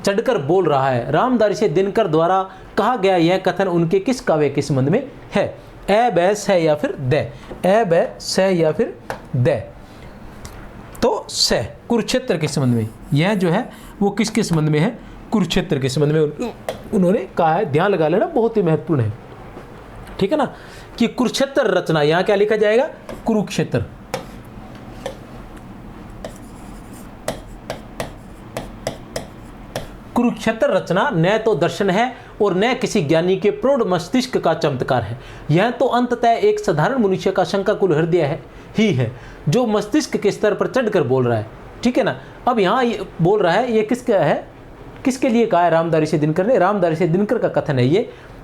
चढ़कर बोल रहा है। रामधारी सिंह दिनकर द्वारा कहा गया यह कथन उनके किस काव्य के संबंध में है? ए बै स या फिर द, ए बै स या फिर द। तो स कुरुक्षेत्र के संबंध में, यह जो है वो किसके संबंध में है? कुरुक्षेत्र के संबंध में उन्होंने कहा है। ध्यान लगा लेना, बहुत ही महत्वपूर्ण है। ठीक है ना, कि कुरुक्षेत्र रचना, यहां क्या लिखा जाएगा? कुरुक्षेत्र। कुरुक्षेत्र रचना न तो दर्शन है और न किसी ज्ञानी के प्रौढ़ मस्तिष्क का चमत्कार है। यह तो अंततः एक साधारण मनुष्य का शंकाकुल हृदय है ही है, जो मस्तिष्क के स्तर पर चढ़कर बोल रहा है। ठीक है ना। अब यहाँ ये बोल रहा है, ये किसका है, किसके लिए कहा है रामधारी सिंह दिनकर ने? रामधारी सिंह दिनकर का कथन है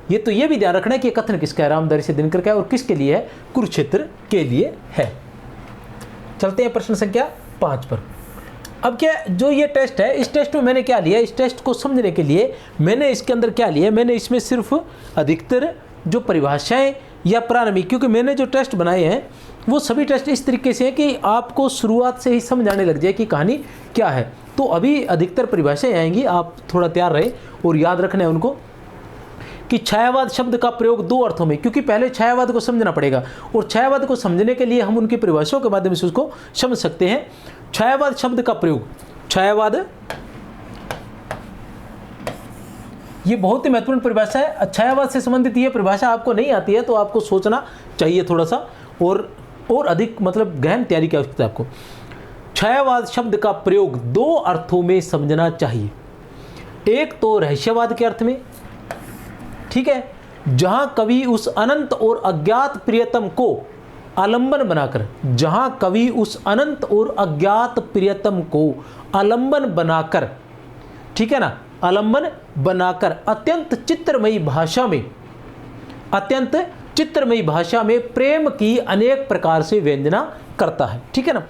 ये तो ये भी ध्यान रखना है कि कथन किसका है, रामधारी सिंह दिनकर का है और किसके लिए है, कुरुक्षेत्र के लिए है। चलते हैं प्रश्न संख्या 5 पर। अब क्या जो ये टेस्ट है, इस टेस्ट में मैंने क्या लिया, इस टेस्ट को समझने के लिए मैंने इसके अंदर क्या लिया, मैंने इसमें सिर्फ अधिकतर जो परिभाषाएं या प्रारंभिक, क्योंकि मैंने जो टेस्ट बनाए हैं वो सभी टेस्ट इस तरीके से हैं कि आपको शुरुआत से ही समझ आने लग जाए कि कहानी क्या है। तो अभी अधिकतर परिभाषाएं आएंगी, आप थोड़ा तैयार रहे और याद रखना है उनको कि छायावाद शब्द का प्रयोग 2 अर्थों में, क्योंकि पहले छायावाद को समझना पड़ेगा और छायावाद को समझने के लिए हम उनकी परिभाषाओं के माध्यम से उसको समझ सकते हैं। छायावाद शब्द का प्रयोग, छायावाद ये बहुत ही महत्वपूर्ण परिभाषा है। छायावाद से संबंधित ये परिभाषा आपको नहीं आती है तो आपको सोचना चाहिए थोड़ा सा और अधिक मतलब गहन तैयारी की आवश्यकता है आपको। छायावाद शब्द का प्रयोग 2 अर्थों में समझना चाहिए। एक तो रहस्यवाद के अर्थ में, ठीक है, जहां कवि उस अनंत और अज्ञात प्रियतम को आलंबन बनाकर, जहां कवि उस अनंत और अज्ञात प्रियतम को आलंबन बनाकर, ठीक है ना, आलंबन बनाकर अत्यंत चित्रमयी भाषा में प्रेम की अनेक प्रकार से व्यंजना करता है। ठीक है ना।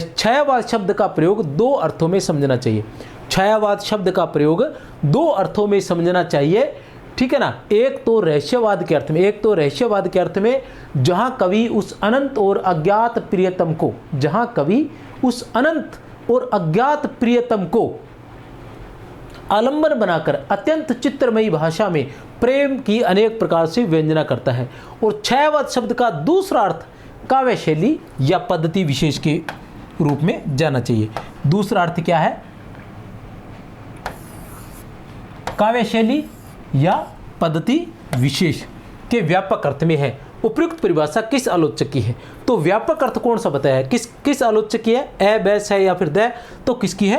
छायावाद शब्द का प्रयोग 2 अर्थों में समझना चाहिए। छायावाद शब्द का प्रयोग 2 अर्थों में समझना चाहिए। ठीक है ना। एक तो रहस्यवाद के अर्थ में, जहां कवि उस अनंत और अज्ञात प्रियतम को, जहां कवि उस अनंत और अज्ञात प्रियतम को आलंबन बनाकर अत्यंत चित्रमयी भाषा में प्रेम की अनेक प्रकार से व्यंजना करता है। और छायावाद शब्द का दूसरा अर्थ काव्य शैली या पद्धति विशेष के रूप में जाना चाहिए। दूसरा अर्थ क्या है? काव्य शैली या पद्धति विशेष के व्यापक अर्थ में है। उपयुक्त परिभाषा किस आलोचक की है? तो व्यापक अर्थ कौन सा बताया है, किस आलोचक की है? ए, बैस है या फिर द? तो किसकी है?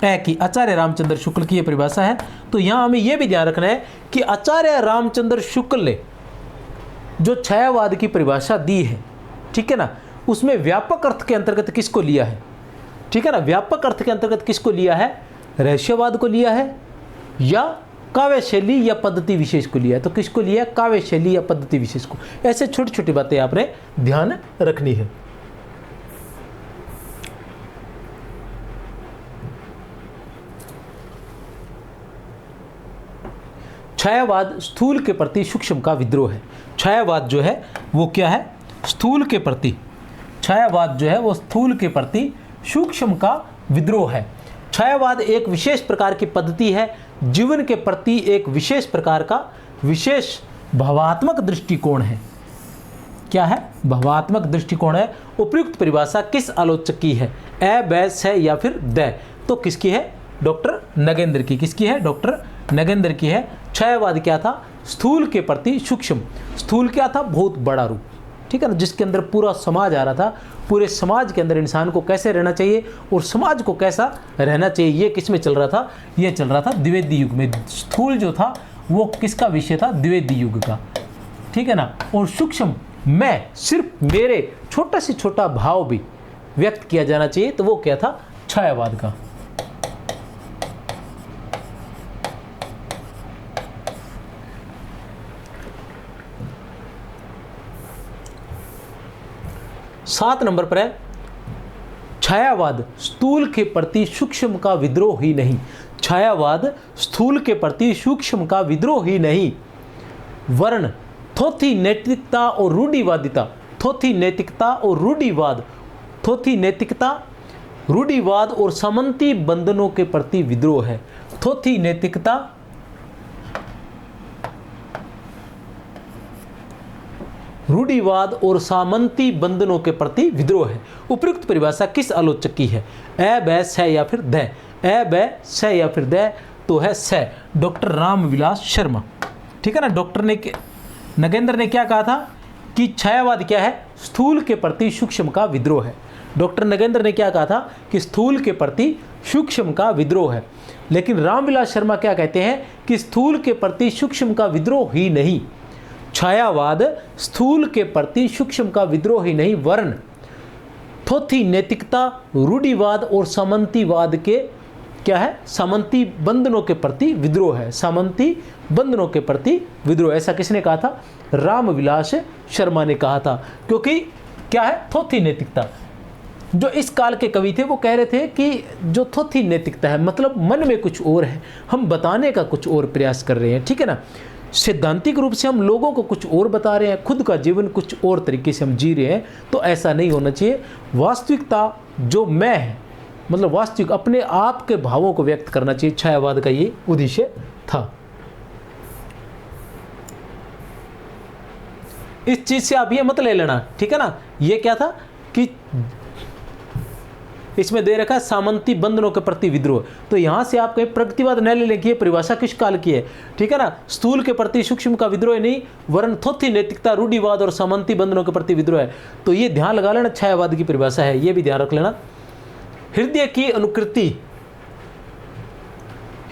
ए की। आचार्य रामचंद्र शुक्ल की यह परिभाषा है। तो यहां हमें यह भी ध्यान रखना है कि आचार्य रामचंद्र शुक्ल ने जो छायावाद की परिभाषा दी है, ठीक है ना, उसमें व्यापक अर्थ के अंतर्गत किसको लिया है? ठीक है ना। व्यापक अर्थ के अंतर्गत किसको लिया है? रहस्यवाद को लिया है या काव्य शैली या पद्धति विशेष को लिया है? तो किसको लिया? काव्य शैली या पद्धति विशेष को। ऐसे छोटी छोटी बातें आपने ध्यान रखनी है। छायावाद स्थूल के प्रति सूक्ष्म का विद्रोह है। छायावाद जो है वो क्या है? स्थूल के प्रति, छायावाद जो है वो स्थूल के प्रति सूक्ष्म का विद्रोह है। छायावाद एक विशेष प्रकार की पद्धति है, जीवन के प्रति एक विशेष प्रकार का विशेष भावात्मक दृष्टिकोण है। क्या है? भावात्मक दृष्टिकोण है। उपयुक्त परिभाषा किस आलोचक की है? ए, बैस है या फिर द? तो किसकी है? डॉक्टर नगेंद्र की। किसकी है? डॉक्टर नगेंद्र की है। छायावाद क्या था? स्थूल के प्रति सूक्ष्म। स्थूल क्या था? बहुत बड़ा रूप, ठीक है ना, जिसके अंदर पूरा समाज आ रहा था। पूरे समाज के अंदर इंसान को कैसे रहना चाहिए और समाज को कैसा रहना चाहिए, ये किस में चल रहा था? ये चल रहा था द्विवेदी युग में। स्थूल जो था वो किसका विषय था? द्विवेदी युग का, ठीक है ना। और सूक्ष्म में सिर्फ मेरे छोटा से छोटा भाव भी व्यक्त किया जाना चाहिए, तो वो क्या था? छायावाद का। सात नंबर पर है छायावाद स्थूल के प्रति सूक्ष्म का विद्रोह ही नहीं। छायावाद स्थूल के प्रति सूक्ष्म का विद्रोह ही नहीं, वर्ण थोथी नैतिकता और रूढ़िवादिता, थोथी नैतिकता और रूढ़िवाद और सामंती बंधनों के प्रति विद्रोह है। थोथी नैतिकता, रूढ़िवाद और सामंती बंधनों के प्रति विद्रोह है। उपयुक्त परिभाषा किस आलोचक की है? ए, बैस है या फिर द? ए, बैस है या फिर द? तो है स, डॉक्टर रामविलास शर्मा, ठीक है ना। नगेंद्र ने क्या कहा था कि छायावाद क्या है? स्थूल के प्रति सूक्ष्म का विद्रोह है। डॉक्टर नगेंद्र ने क्या कहा था कि स्थूल के प्रति सूक्ष्म का विद्रोह है। लेकिन रामविलास शर्मा क्या कहते हैं कि स्थूल के प्रति सूक्ष्म का विद्रोह ही नहीं, छायावाद स्थूल के प्रति सूक्ष्म का विद्रोह ही नहीं वरन थोथी नैतिकता, रूढ़िवाद और सामंतीवाद के क्या है, सामंती बंधनों के प्रति विद्रोह है, सामंती बंधनों के प्रति विद्रोह। ऐसा किसने कहा था? रामविलास शर्मा ने कहा था। क्योंकि क्या है, थोथी नैतिकता, जो इस काल के कवि थे वो कह रहे थे कि जो थोथी नैतिकता है मतलब मन में कुछ और है, हम बताने का कुछ और प्रयास कर रहे हैं, ठीक है ना। सैद्धांतिक रूप से हम लोगों को कुछ और बता रहे हैं, खुद का जीवन कुछ और तरीके से हम जी रहे हैं, तो ऐसा नहीं होना चाहिए। वास्तविकता जो मैं है, मतलब वास्तविक अपने आप के भावों को व्यक्त करना चाहिए, छायावाद का ये उद्देश्य था। इस चीज से आप ये मत ले लेना, ठीक है ना। ये क्या था कि इसमें दे रखा है सामंती बंधनों के प्रति विद्रोह, तो यहां से आप कहीं प्रगतिवाद न ले लें कि ये परिभाषा किस काल की है, ठीक है ना। स्थूल के प्रति सूक्ष्म का विद्रोह नहीं वरन थोथी नैतिकता, रूढ़िवाद और सामंती बंधनों के प्रति विद्रोह है। तो ये ध्यान लगा लेना, छायावाद की परिभाषा है, ये भी ध्यान रख लेना। हृदय की अनुकृति,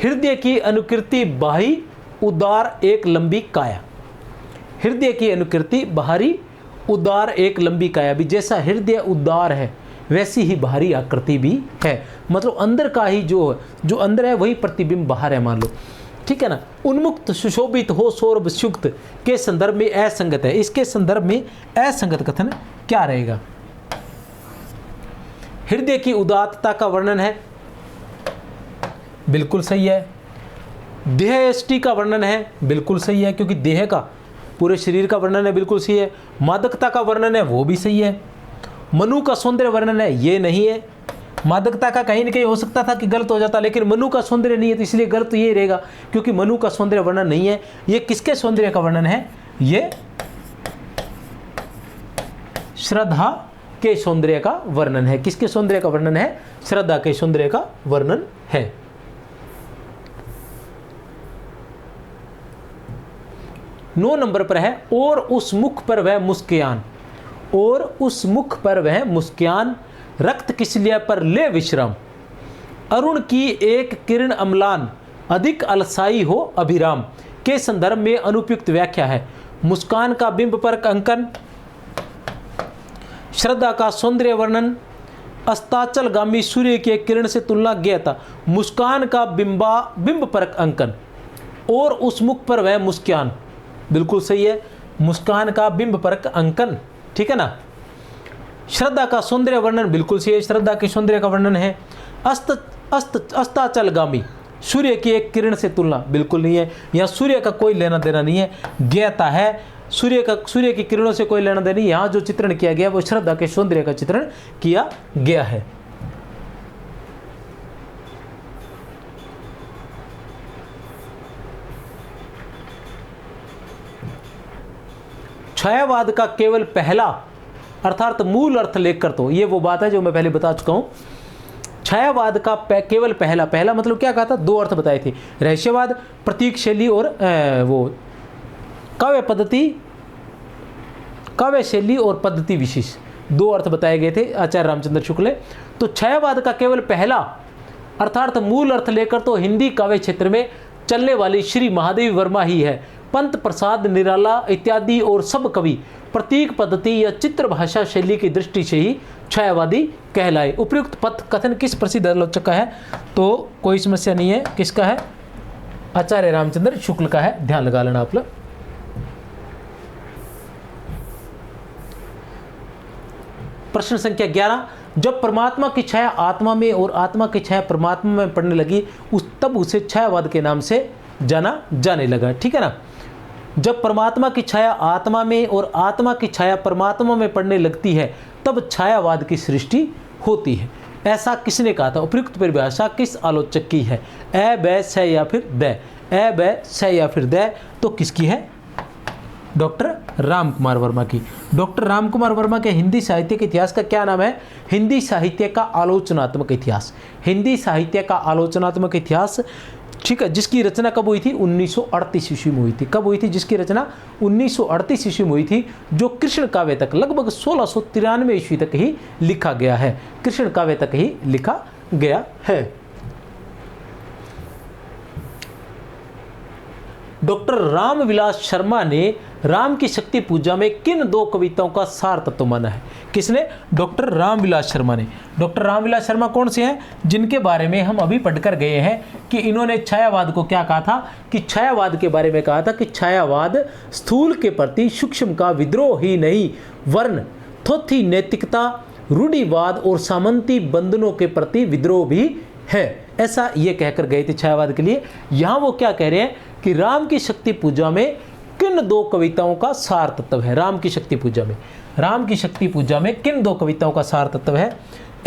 हृदय की अनुकृति बाही उदार एक लंबी काया, हृदय की अनुकृति बाहरी उदार एक लंबी काया भी, जैसा हृदय उदार है वैसी ही बाहरी आकृति भी है, मतलब अंदर का ही जो अंदर है वही प्रतिबिंब बाहर है, मान लो, ठीक है ना। उन्मुक्त सुशोभित हो सौरभ सुक्त के संदर्भ में असंगत है, इसके संदर्भ में असंगत कथन क्या रहेगा? हृदय की उदात्तता का वर्णन है, बिल्कुल सही है। देह यष्टि का वर्णन है, बिल्कुल सही है, क्योंकि देह का पूरे शरीर का वर्णन है, बिल्कुल सही है। मादकता का वर्णन है, वो भी सही है। मनु का सौंदर्य वर्णन है, ये नहीं है। मादकता का कहीं न कहीं हो सकता था कि गलत हो जाता, लेकिन मनु का सौंदर्य नहीं है, तो इसलिए गलत ये रहेगा, क्योंकि मनु का सौंदर्य वर्णन नहीं है। ये किसके सौंदर्य का वर्णन है? ये श्रद्धा के सौंदर्य का वर्णन है। किसके सौंदर्य का वर्णन है? श्रद्धा के सौंदर्य का वर्णन है। नौ नंबर पर है, और उस मुख पर वह मुस्कान, और उस मुख पर वह मुस्कान, रक्त किसलिया पर ले विश्राम, अरुण की एक किरण अम्लान, अधिक अलसाई हो अभिराम के संदर्भ में अनुपयुक्त व्याख्या है। मुस्कान का बिंब पर अंकन, श्रद्धा का सौंदर्य वर्णन, अस्ताचलगामी सूर्य के किरण से तुलना ज्ञाता। मुस्कान का बिंब पर अंकन और उस मुख पर वह मुस्कान, बिल्कुल सही है। मुस्कान का बिंब पर अंकन, ठीक है ना। श्रद्धा का सौंदर्य वर्णन, बिल्कुल सही है, श्रद्धा के सौंदर्य का वर्णन है। अस्ताचलगामी सूर्य की एक किरण से तुलना, बिल्कुल नहीं है, यहाँ सूर्य का कोई लेना देना नहीं है। ज्ञाता है, सूर्य की किरणों से कोई लेना देना नहीं। यहाँ जो चित्रण किया गया वो श्रद्धा के सौंदर्य का चित्रण किया गया है। छायावाद का केवल पहला अर्थात मूल अर्थ लेकर, तो ये वो बात है जो मैं पहले बता चुका हूं। छायावाद का केवल पहला मतलब क्या कहा था? दो अर्थ बताए थे, रहस्यवाद, प्रतीक शैली और वो काव्य शैली और पद्धति विशेष, दो अर्थ बताए गए थे आचार्य रामचंद्र शुक्ल। तो छायावाद का केवल पहला अर्थात मूल अर्थ लेकर तो हिंदी काव्य क्षेत्र में चलने वाली श्री महादेवी वर्मा ही है। पंत प्रसाद निराला इत्यादि और सब कवि प्रतीक पद्धति या चित्र भाषा शैली की दृष्टि से ही छायावादी कहलाए। उपयुक्त पथ कथन किस प्रसिद्ध आलोचक का है? तो कोई समस्या नहीं है, किसका है? आचार्य रामचंद्र शुक्ल का है, ध्यान लगा लेना आप लोग। प्रश्न संख्या 11, जब परमात्मा की छाया आत्मा में और आत्मा की छाया परमात्मा में पड़ने लगी तब उसे छायावाद के नाम से जाना जाने लगा, ठीक है ना। जब परमात्मा की छाया आत्मा में और आत्मा की छाया परमात्मा में पड़ने लगती है तब छायावाद की सृष्टि होती है। ऐसा किसने कहा था? उपयुक्त परिभाषा किस आलोचक की है? ए ब स या फिर द, ए ब स या फिर द, तो किसकी है? डॉक्टर राम कुमार वर्मा की। डॉक्टर राम कुमार वर्मा के हिंदी साहित्य के इतिहास का क्या नाम है? हिंदी साहित्य का आलोचनात्मक इतिहास। हिंदी साहित्य का आलोचनात्मक इतिहास, ठीक है, जिसकी रचना कब हुई थी? 1938 ईस्वी में हुई थी। कब हुई थी जिसकी रचना? 1938 ईस्वी में हुई थी, जो कृष्ण काव्य तक लगभग 1693 ईस्वी तक ही लिखा गया है। कृष्ण काव्य तक ही लिखा गया है। डॉक्टर रामविलास शर्मा ने राम की शक्ति पूजा में किन दो कविताओं का सार तत्व माना है? किसने? डॉक्टर रामविलास शर्मा ने। डॉक्टर रामविलास शर्मा कौन से हैं? जिनके बारे में हम अभी पढ़कर गए हैं कि इन्होंने छायावाद को क्या कहा था, कि छायावाद के बारे में कहा था कि छायावाद स्थूल के प्रति सूक्ष्म का विद्रोह ही नहीं वर्ण थोथी नैतिकता, रूढ़िवाद और सामंती बंधनों के प्रति विद्रोह भी है, ऐसा ये कहकर गए थे छायावाद के लिए। यहाँ वो क्या कह रहे हैं कि राम की शक्ति पूजा में किन दो कविताओं का सार तत्व है? राम की शक्ति पूजा में, राम की शक्ति पूजा में किन दो कविताओं का सार तत्व है?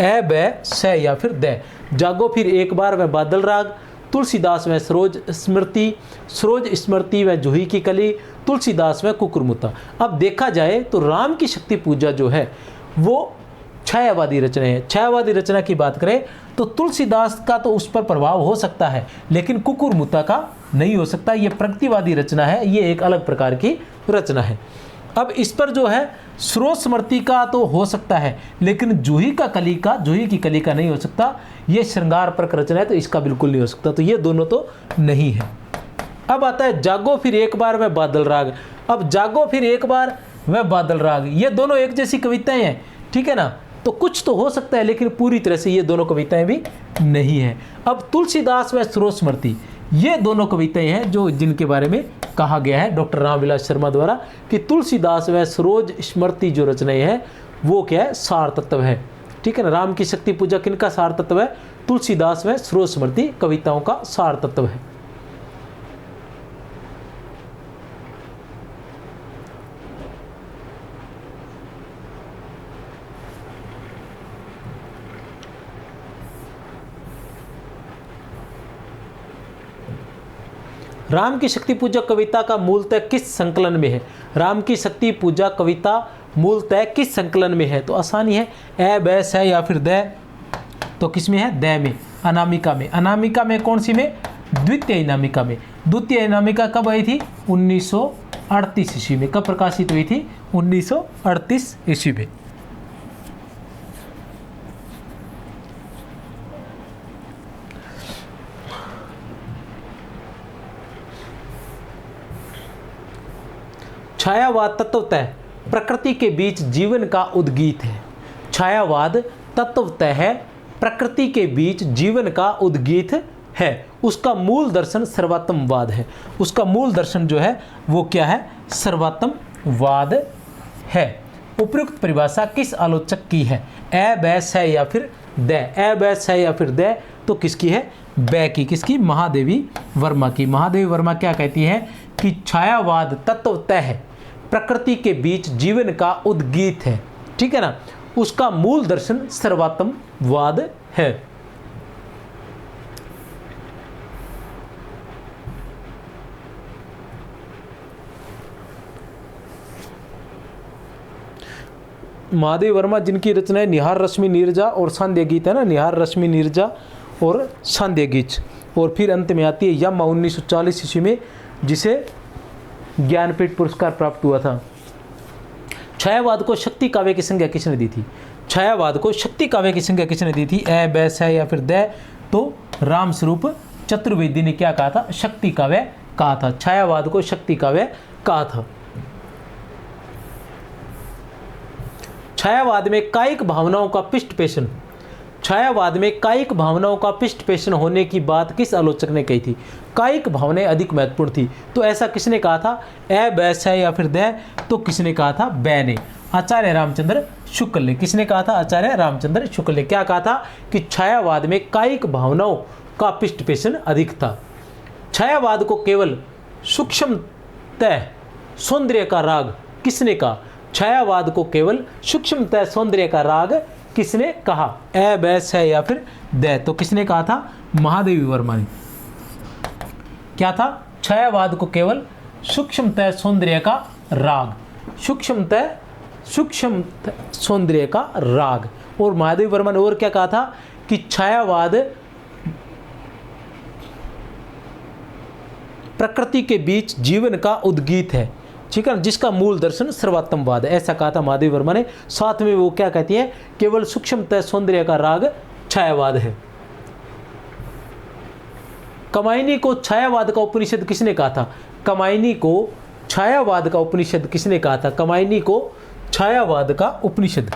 ए बै स या फिर द। जागो फिर एक बार व बादल राग, तुलसीदास में सरोज स्मृति व जूही की कली, तुलसीदास में कुकुरमुता। अब देखा जाए तो राम की शक्ति पूजा जो है वो छायावादी रचना है। छायावादी रचना की बात करें तो तुलसीदास का तो उस पर प्रभाव हो सकता है, लेकिन कुकुरमुता का नहीं हो सकता। ये प्रगतिवादी रचना है, ये एक अलग प्रकार की रचना है। अब इस पर जो है स्रोत स्मृति का तो हो सकता है, लेकिन जूही की कली का नहीं हो सकता। ये श्रृंगार परक रचना है, तो इसका बिल्कुल नहीं हो सकता। तो ये दोनों तो नहीं है। अब आता है जागो फिर एक बार वह बादल राग। अब जागो फिर एक बार वह बादल राग, ये दोनों एक जैसी कविताएं हैं, ठीक है ना। तो कुछ तो हो सकता है, लेकिन पूरी तरह से ये दोनों कविताएं भी नहीं है। अब तुलसीदास व स्रोत स्मृति, ये दोनों कविताएं हैं जो जिनके बारे में कहा गया है डॉक्टर रामविलास शर्मा द्वारा कि तुलसीदास व सरोज स्मृति जो रचनाएं हैं वो क्या है? सार तत्व है, ठीक है ना। राम की शक्ति पूजा किनका सार तत्व है? तुलसीदास व सरोज स्मृति कविताओं का सार तत्व है। राम की शक्ति पूजा कविता का मूलतः किस संकलन में है? राम की शक्ति पूजा कविता मूलतः किस संकलन में है? तो आसानी है, ए बै स या फिर द। तो किस में है? द में, अनामिका में। अनामिका में कौन सी में? द्वितीय अनामिका में। द्वितीय अनामिका कब आई थी? 1938 ईस्वी में। कब प्रकाशित हुई थी? 1938 ईस्वी में। छायावाद तत्वतः प्रकृति के बीच जीवन का उद्गीत है। छायावाद तत्वतः प्रकृति के बीच जीवन का उद्गीत है। उसका मूल दर्शन सर्वात्मवाद है। उसका मूल दर्शन जो है वो क्या है? सर्वात्मवाद है। उपयुक्त परिभाषा किस आलोचक की है? ए बै स या फिर द। ए बै स या फिर द तो किसकी है? बै की। किसकी? महादेवी वर्मा की। महादेवी वर्मा क्या कहती है कि छायावाद तत्वतः प्रकृति के बीच जीवन का उद्गीत है, ठीक है ना। उसका मूल दर्शन सर्वात्मवाद है। महादेव वर्मा जिनकी रचनाएं निहार रश्मि नीरजा और सांध्य गीत है ना, निहार रश्मि नीरजा और सांध्य गीत, और फिर अंत में आती है यम 1940 ईस्वी में, जिसे ज्ञानपीठ पुरस्कार प्राप्त हुआ था। छायावाद को शक्ति काव्य की संज्ञा किसने दी थी? छायावाद को शक्ति काव्य की संज्ञा किसने दी थी? ए बै स या फिर द। तो रामस्वरूप चतुर्वेदी ने क्या कहा था? शक्ति काव्य कहा था। छायावाद को शक्ति काव्य कहा था। छायावाद में कायिक भावनाओं का पृष्ठपोषण, छायावाद में कायिक भावनाओं का पृष्ठपोषण होने की बात किस आलोचक ने कही थी? कायिक भावनाएं अधिक महत्वपूर्ण थी। तो ऐसा किसने कहा था? ए बै स या फिर द। तो किसने कहा था? बै ने। आचार्य रामचंद्र शुक्ल ने। किसने कहा था? आचार्य रामचंद्र शुक्ल ने। क्या कहा था? कि छायावाद में कायिक भावनाओं का पृष्ठपोषण अधिक था। छायावाद को केवल सूक्ष्मतः सौंदर्य का राग किसने कहा? छायावाद को केवल सूक्ष्मतः सौंदर्य का राग किसने कहा? ए बै स या फिर द। तो किसने कहा था? महादेवी वर्मा ने। क्या था? छायावाद को केवल सूक्ष्मतः सौंदर्य का राग, सूक्ष्मतः सौंदर्य का राग। और महादेवी वर्मा ने और क्या कहा था? कि छायावाद प्रकृति के बीच जीवन का उद्गीत है, ठीक है ना, जिसका मूल दर्शन सर्वात्मवाद है। ऐसा कहा था महादेवी वर्मा ने। साथ में वो क्या कहती है? केवल सूक्ष्मतः सौंदर्य का राग छायावाद है। कमायनी को छायावाद का उपनिषद किसने कहा था? कामायनी को छायावाद का उपनिषद किसने कहा था? कामायनी को छायावाद का उपनिषद।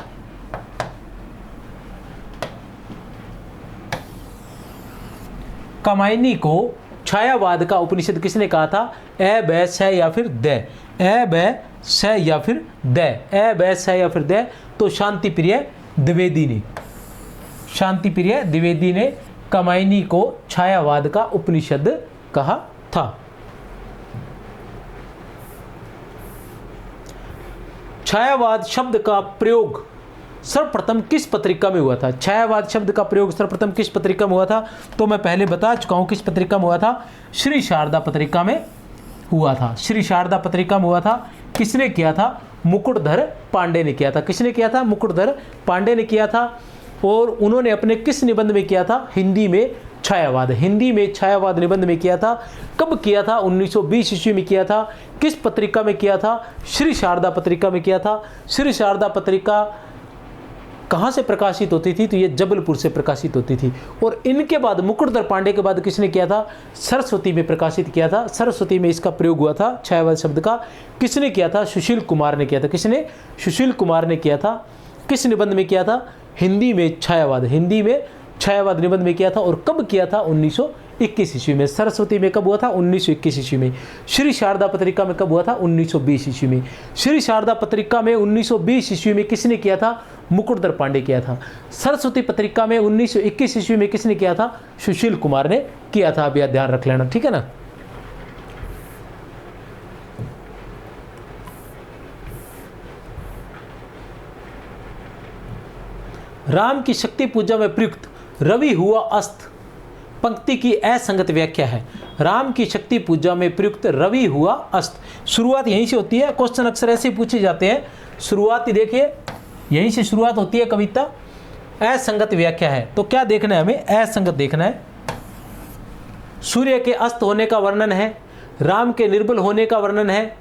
कामायनी को छायावाद का उपनिषद किसने कहा था? ए बै स या फिर द, ए बै स या फिर द, ए बै स या फिर द। तो शांति प्रिय द्विवेदी ने, शांति प्रिय द्विवेदी ने कामायनी को छायावाद का उपनिषद कहा था। छायावाद शब्द का प्रयोग सर्वप्रथम किस पत्रिका में हुआ था? छायावाद शब्द का प्रयोग सर्वप्रथम किस पत्रिका में हुआ था? तो मैं पहले बता चुका हूं किस पत्रिका में हुआ था। श्री शारदा पत्रिका में हुआ था। श्री शारदा पत्रिका में हुआ था। किसने किया था? मुकुटधर पांडे ने किया था। किसने किया था? मुकुटधर पांडे ने किया था। और उन्होंने अपने किस निबंध में किया था? हिंदी में छायावाद, हिंदी में छायावाद निबंध में किया था। कब किया था? 1920 ईस्वी में किया था। किस पत्रिका में किया था? श्री शारदा पत्रिका में किया था। श्री शारदा पत्रिका कहाँ से प्रकाशित होती थी? तो ये जबलपुर से प्रकाशित होती थी। और इनके बाद मुकुटधर पांडे के बाद किसने किया था? सरस्वती में प्रकाशित किया था। सरस्वती में इसका प्रयोग हुआ था छायावाद शब्द का। किसने किया था? सुशील कुमार ने किया था। किसने? सुशील कुमार ने किया था। किस निबंध में किया था? हिंदी में छायावाद, हिंदी में छायावाद निबंध में किया था। और कब किया था? 1921 ईस्वी में। सरस्वती में कब हुआ था? 1921 ईस्वी में। श्री शारदा पत्रिका में कब हुआ था? 1920 ईस्वी में। श्री शारदा पत्रिका में 1920 ईस्वी में किसने किया था? मुकुटधर पांडे किया था। सरस्वती पत्रिका में 1921 ईस्वी में किसने किया था? सुशील कुमार ने किया था। अब यह ध्यान रख लेना, ठीक है ना। राम की शक्ति पूजा में प्रयुक्त रवि हुआ अस्त पंक्ति की असंगत व्याख्या है। राम की शक्ति पूजा में प्रयुक्त रवि हुआ अस्त, शुरुआत यहीं से होती है। क्वेश्चन अक्सर ऐसे पूछे जाते हैं। शुरुआत ही देखिए, यहीं से शुरुआत होती है कविता। असंगत व्याख्या है, तो क्या देखना है हमें? असंगत देखना है। सूर्य के अस्त होने का वर्णन है, राम के निर्बल होने का वर्णन है,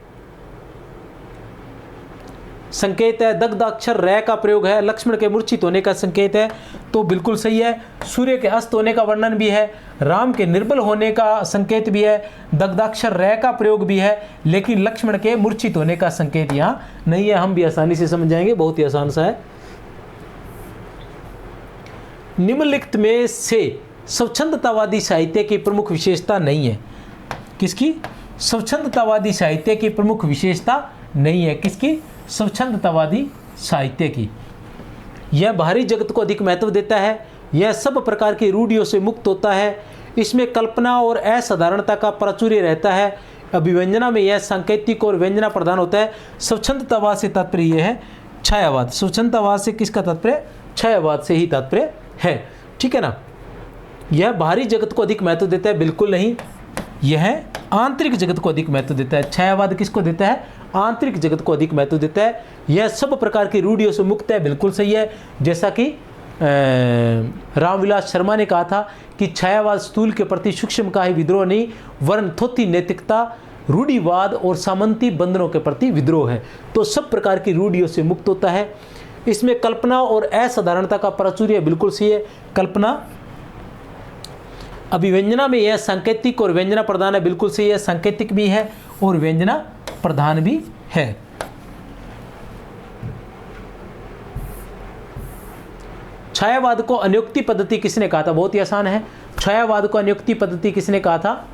संकेत है, दग्ध अक्षर रै का प्रयोग है, लक्ष्मण के मूर्छित होने का संकेत है, तो बिल्कुल सही है। सूर्य के अस्त होने का वर्णन भी है, राम के निर्बल होने का संकेत भी है, दग्धाक्षर रै का प्रयोग भी है, लेकिन लक्ष्मण के मूर्छित होने का संकेत यहाँ नहीं है। हम भी आसानी से समझ जाएंगे, बहुत ही आसान सा है। निम्नलिखित में से स्वच्छंदतावादी साहित्य की प्रमुख विशेषता नहीं है। किसकी? स्वच्छंदतावादी साहित्य की प्रमुख विशेषता नहीं है। किसकी? स्वच्छंदतावादी साहित्य की। यह बाहरी जगत को अधिक महत्व देता है, यह सब प्रकार की रूढ़ियों से मुक्त होता है, इसमें कल्पना और असाधारणता का प्राचुर्य रहता है, अभिव्यंजना में यह सांकेतिक और व्यंजना प्रदान होता है। स्वच्छंदतावाद से तात्पर्य यह है छायावाद। स्वच्छंदतावाद से किसका तात्पर्य? छायावाद से ही तात्पर्य है, ठीक है ना। यह बाहरी जगत को अधिक महत्व देता है, बिल्कुल नहीं। यह आंतरिक जगत को अधिक महत्व देता है। छायावाद किसको देता है? आंतरिक जगत को अधिक महत्व देता है। यह सब प्रकार की रूढ़ियों से मुक्त है, बिल्कुल सही है। जैसा कि रामविलास शर्मा ने कहा था कि छायावाद स्थूल के प्रति सूक्ष्म का ही विद्रोह नहीं, वरन थोथी नैतिकता, रूढ़िवाद और सामंती बंधनों के प्रति विद्रोह है। तो सब प्रकार की रूढ़ियों से मुक्त होता है। इसमें कल्पना और असाधारणता का प्राचुर्य, बिल्कुल सही है। कल्पना, अभिव्यंजना में यह सांकेतिक और व्यंजना प्रधान है, बिल्कुल सही है। सांकेतिक भी है और व्यंजना प्रधान भी है। छायावाद को अनियुक्ति पद्धति किसने कहा था? बहुत ही आसान है। छायावाद को अनियुक्ति पद्धति किसने कहा था?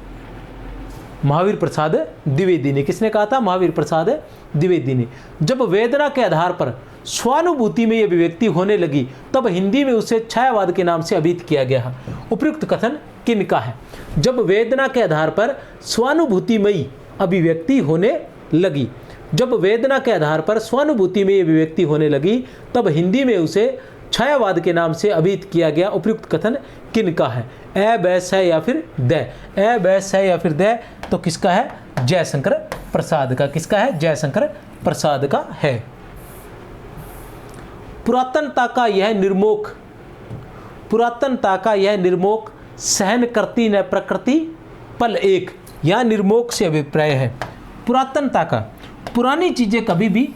महावीर प्रसाद द्विवेदी ने। किसने कहा था? महावीर प्रसाद द्विवेदी ने। जब वेदना के आधार पर स्वानुभूति में यह अभिव्यक्ति होने लगी, तब हिंदी में उसे छायावाद के नाम से अभिहित किया गया। उपयुक्त कथन किनका है? जब वेदना के आधार पर स्वानुभूतिमयी अभिव्यक्ति होने लगी, जब वेदना के आधार पर स्वानुभूति में अभिव्यक्ति होने लगी, तब हिंदी में उसे छायावाद के नाम से अभिहित किया गया। उपयुक्त कथन किनका है? ए बै स या फिर द, ए बै स या फिर द, तो किसका है? जयशंकर प्रसाद का। किसका है? जयशंकर प्रसाद का है। पुरातनता का यह निर्मोख, पुरातनता का यह निर्मोख सहन करती न प्रकृति पल एक, यह निर्मोख से अभिप्राय है। पुरातनता का, पुरानी चीज़ें कभी भी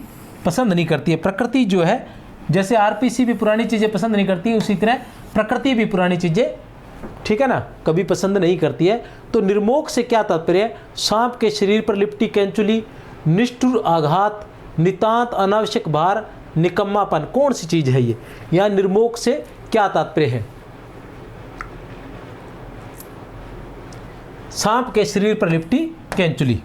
पसंद नहीं करती है। प्रकृति जो है, जैसे आरपीसी भी पुरानी चीज़ें पसंद नहीं करती, उसी तरह प्रकृति भी पुरानी चीज़ें ठीक है ना, कभी पसंद नहीं करती है। तो निर्मोक से क्या तात्पर्य है? सांप के शरीर पर लिपटी कैंचुली, निष्ठुर आघात, नितांत अनावश्यक भार, निकम्मापन। कौन सी चीज है ये? या निर्मोक से क्या तात्पर्य है? सांप के शरीर पर लिपटी कैंचुली।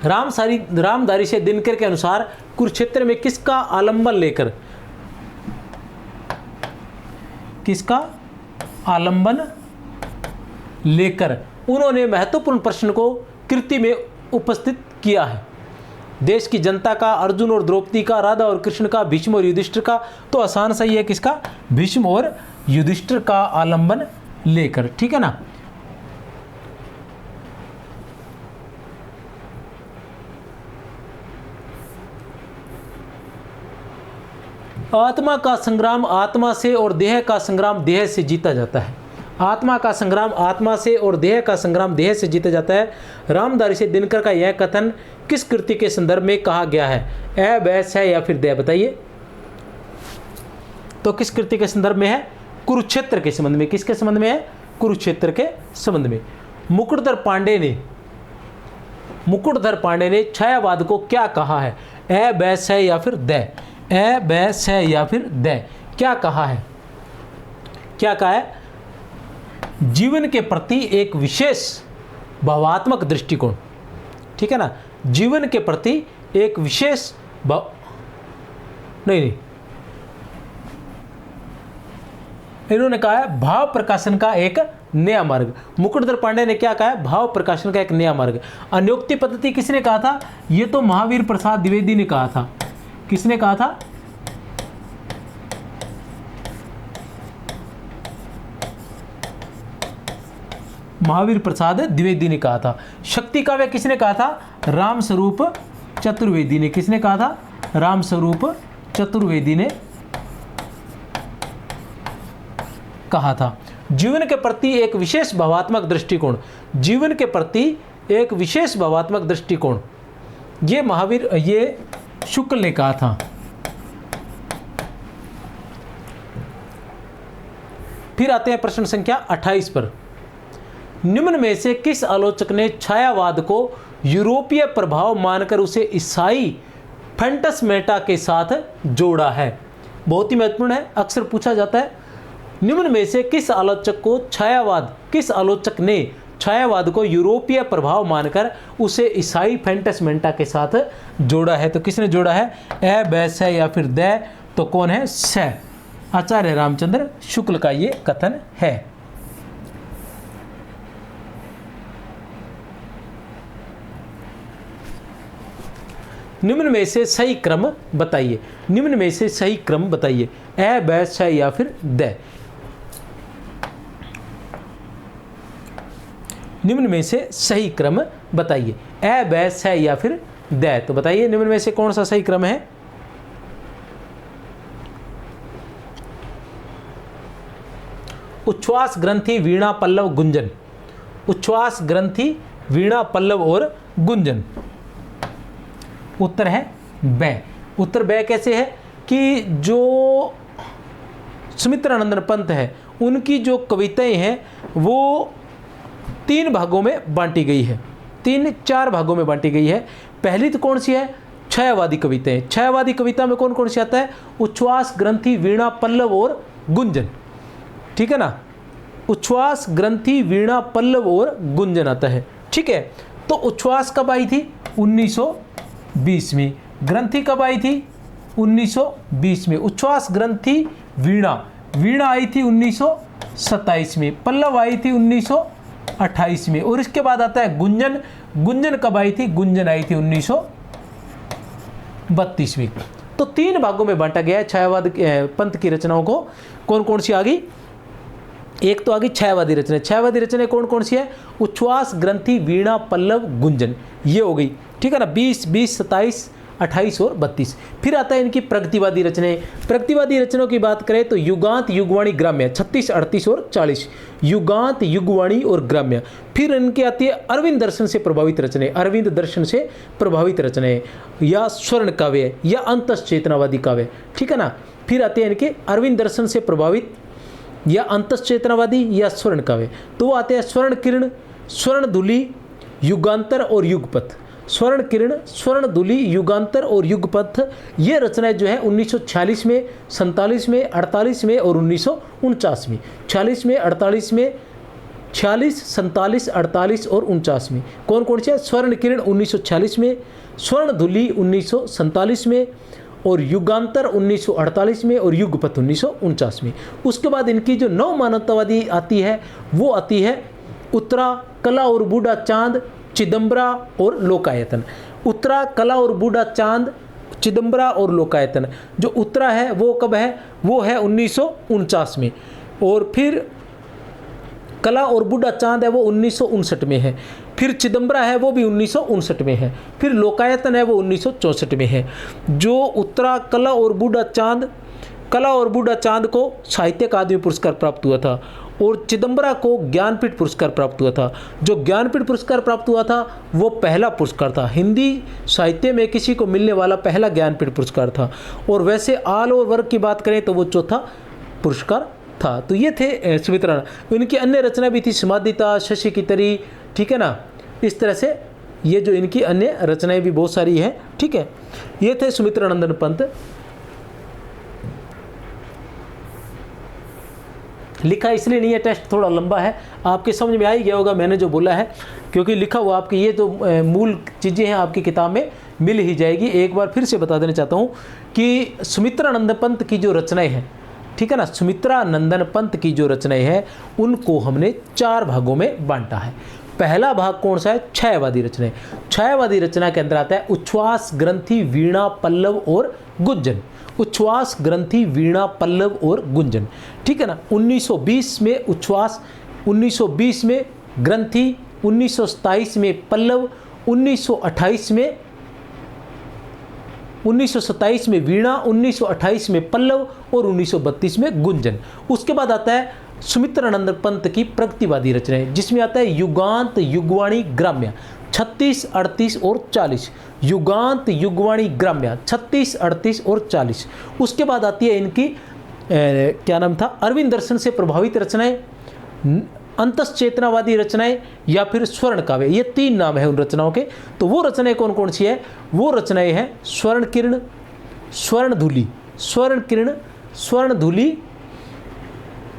रामधारी से दिनकर के अनुसार कुरुक्षेत्र में किसका आलंबन लेकर, किसका आलंबन लेकर उन्होंने महत्वपूर्ण प्रश्न को कृति में उपस्थित किया है? देश की जनता का, अर्जुन और द्रौपदी का, राधा और कृष्ण का, भीष्म और युधिष्ठिर का। तो आसान सही है किसका? भीष्म और युधिष्ठिर का आलंबन लेकर। ठीक है ना। आत्मा का संग्राम आत्मा से और देह का संग्राम देह से जीता जाता है। आत्मा का संग्राम आत्मा से और देह का संग्राम देह से जीता जाता है। रामधारी से दिनकर का यह कथन किस कृति के संदर्भ में कहा गया है? ए, बैस है या फिर दे? बताइए। तो किस कृति के संदर्भ में है? कुरुक्षेत्र के संबंध में। किसके संबंध में है? कुरुक्षेत्र के संबंध में। मुकुटधर पांडे ने छायावाद को क्या कहा है? ए, बैस है या फिर दे? ए, बैस है या फिर दे? क्या कहा है? क्या कहा है? जीवन के प्रति एक विशेष भावात्मक दृष्टिकोण। ठीक है ना। जीवन के प्रति एक विशेष नहीं, इन्होंने कहा है भाव प्रकाशन का एक नया मार्ग। मुकुटधर पांडे ने क्या कहा है? भाव प्रकाशन का एक नया मार्ग। अन्योक्ति पद्धति किसने कहा था? ये तो महावीर प्रसाद द्विवेदी ने कहा था। किसने कहा था? महावीर प्रसाद द्विवेदी ने कहा था। शक्ति काव्य किसने कहा था? राम स्वरूप चतुर्वेदी ने। किसने कहा था? राम स्वरूप चतुर्वेदी ने कहा था। जीवन के प्रति एक विशेष भावात्मक दृष्टिकोण। जीवन के प्रति एक विशेष भावात्मक दृष्टिकोण, ये शुक्ल ने कहा था। फिर आते हैं प्रश्न संख्या 28 पर। निम्न में से किस आलोचक ने छायावाद को यूरोपीय प्रभाव मानकर उसे ईसाई फैंटस्मेटा के साथ जोड़ा है? बहुत ही महत्वपूर्ण है, अक्सर पूछा जाता है। निम्न में से किस आलोचक ने छायावाद को यूरोपीय प्रभाव मानकर उसे ईसाई फैंटस्मेटा के साथ जोड़ा है? तो किसने जोड़ा है? ए, बैस है या फिर दे? तो कौन है? स। आचार्य रामचंद्र शुक्ल का ये कथन है। निम्न में से सही क्रम बताइए। निम्न में से सही क्रम बताइए। ए, बैस है या फिर दे? निम्न में से सही क्रम बताइए। ए, बैस है या फिर दे? तो बताइए निम्न में से कौन सा सही क्रम है? उच्छ्वास ग्रंथि, वीणा, पल्लव, गुंजन। उच्छ्वास ग्रंथि, वीणा, पल्लव और गुंजन। उत्तर है बै। उत्तर बै कैसे है कि जो सुमित्रानंदन पंत है उनकी जो कविताएं हैं वो 3 भागों में बांटी गई है। 3-4 भागों में बांटी गई है। पहली तो कौन सी है? छायावादी कविताएं। छायावादी कविता में कौन कौन सी आता है? उच्छ्वास ग्रंथि, वीणा, पल्लव और गुंजन। ठीक है ना। उच्छ्वास ग्रंथि, वीणा, पल्लव और गुंजन आता है। ठीक है। तो उच्छ्वास कब आई थी? 1920 में। ग्रंथि कब आई थी? 1920 में। उच्छ्वास ग्रंथि, वीणा आई थी 1927 में। पल्लव आई थी 1928 में। और इसके बाद आता है गुंजन। गुंजन कब आई थी? गुंजन आई थी 1932 में। तो 3 भागों में बांटा गया है छायावाद पंत की रचनाओं को। कौन कौन सी आ गई? एक तो आ गई छायावादी रचना। छायावादी रचना कौन कौन सी है? उच्छ्वास ग्रंथि, वीणा, पल्लव, गुंजन, ये हो गई। ठीक है ना। 20, 27, 28 और 32। फिर आता है इनकी प्रगतिवादी रचनाएं। प्रगतिवादी रचनाओं की बात करें तो युगांत, युगवाणी, ग्राम्य 36, 38 और 40। युगांत, युगवाणी और ग्राम्य। फिर इनकी आती है अरविंद दर्शन से प्रभावित रचनाएं, अरविंद दर्शन से प्रभावित रचनाएं, या स्वर्ण काव्य या अंतश्चेतनावादी काव्य, ठीक है ना। फिर आते हैं इनके अरविंद दर्शन से प्रभावित या अंतश्चेतनावादी या स्वर्ण काव्य। तो वो आते हैं स्वर्ण किरण, स्वर्ण धुली, युगांतर और युगपथ। स्वर्ण किरण, स्वर्ण धुली, युगांतर और युगपथ, ये रचनाएं जो है 1946 में, 47 में, 48 में और 1949 में। 46 में, 48 में, 46, 47, 48 और 49 में कौन कौन से? स्वर्ण किरण 1946 में, स्वर्ण धुली 1947 में और युगांतर 1948 में और युगपथ 1949 में। उसके बाद इनकी जो नव मानवतावादी आती है वो आती है उत्तरा, कला और बूढ़ा चांद, चिदंबरा और लोकायतन। उत्तरा, कला और बूढ़ा चांद, चिदंबरा और लोकायतन। जो उत्तरा है वो कब है? वो है 1949 में। और फिर कला और बूढ़ा चांद है वो 1959 में है। फिर चिदंबरा है वो भी 1959 में है। फिर लोकायतन है वो 1964 में है। जो उत्तरा, कला और बूढ़ा चांद, कला और बूढ़ा चांद को साहित्य अकादमी पुरस्कार प्राप्त हुआ था और चिदंबरा को ज्ञानपीठ पुरस्कार प्राप्त हुआ था। जो ज्ञानपीठ पुरस्कार प्राप्त हुआ था वो पहला पुरस्कार था, हिंदी साहित्य में किसी को मिलने वाला पहला ज्ञानपीठ पुरस्कार था। और वैसे आल और वर्ग की बात करें तो वो चौथा पुरस्कार था। तो ये थे सुमित्रा। इनकी अन्य रचना भी थी, समाधिता, शशि की तरी, ठीक है ना। इस तरह से ये जो इनकी अन्य रचनाएं भी बहुत सारी हैं, ठीक है। ये थे सुमित्रानंदन पंत। लिखा इसलिए नहीं है, टेस्ट थोड़ा लंबा है, आपके समझ में आ ही गया होगा मैंने जो बोला है, क्योंकि लिखा हुआ आपकी ये जो मूल चीज़ें हैं आपकी किताब में मिल ही जाएगी। एक बार फिर से बता देना चाहता हूँ कि सुमित्रानंद पंत की जो रचनाएं हैं, ठीक है ना, सुमित्रानंदन पंत की जो रचनाएं हैं उनको हमने 4 भागों में बांटा है। पहला भाग कौन सा है? छायावादी रचनाएं। छायावादी रचना के अंदर आता है उच्छ्वास, ग्रंथि, वीणा, पल्लव और गुंजन। उच्छ्वास, ग्रंथि, वीणा, पल्लव और गुंजन, ठीक है ना। 1920 में उच्छ्वास, 1920 में ग्रंथि, 1927 में पल्लव, 1927 में वीणा, 1928 में पल्लव और 1932 में गुंजन। उसके बाद आता है सुमित्रानंद पंत की प्रगतिवादी रचनाएं, जिसमें आता है युगांत, युगवाणी, ग्राम्य 36, 38 और 40। युगांत, युगवाणी, ग्राम्य 36, 38 और 40। उसके बाद आती है इनकी क्या नाम था, अरविंद दर्शन से प्रभावित रचनाएं, अंतश्चेतनावादी रचनाएं या फिर स्वर्ण काव्य। ये 3 नाम है उन रचनाओं के। तो वो रचनाएं कौन कौन सी है? वो रचनाएं हैं स्वर्ण किरण, स्वर्ण धुली, स्वर्ण किरण, स्वर्ण धुली,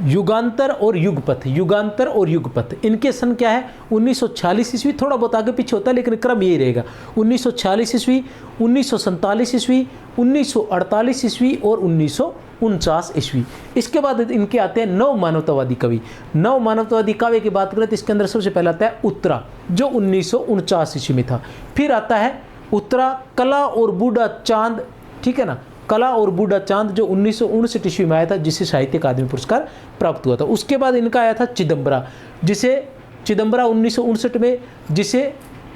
युगांतर और युगपथ। युगांतर और युगपथ इनके सन क्या है? 1946 ईस्वी, थोड़ा बहुत आगे पीछे होता है लेकिन क्रम यही रहेगा। 1946 ईस्वी, 1947 ईस्वी, 1948 ईस्वी और 1949 ईस्वी। इसके बाद इनके आते हैं नव मानवतावादी कवि। नव मानवतावादी काव्य की बात करें तो इसके अंदर सबसे पहला आता है उत्तरा, जो 1949 ईस्वी में था। फिर आता है उत्तरा, कला और बूढ़ा चांद, ठीक है ना, कला और बूढ़ा चांद जो 1959 ईस्वी में आया था, जिसे साहित्य अकादमी पुरस्कार प्राप्त हुआ था। उसके बाद इनका आया था चिदंबरा, जिसे चिदंबरा 1959 में, जिसे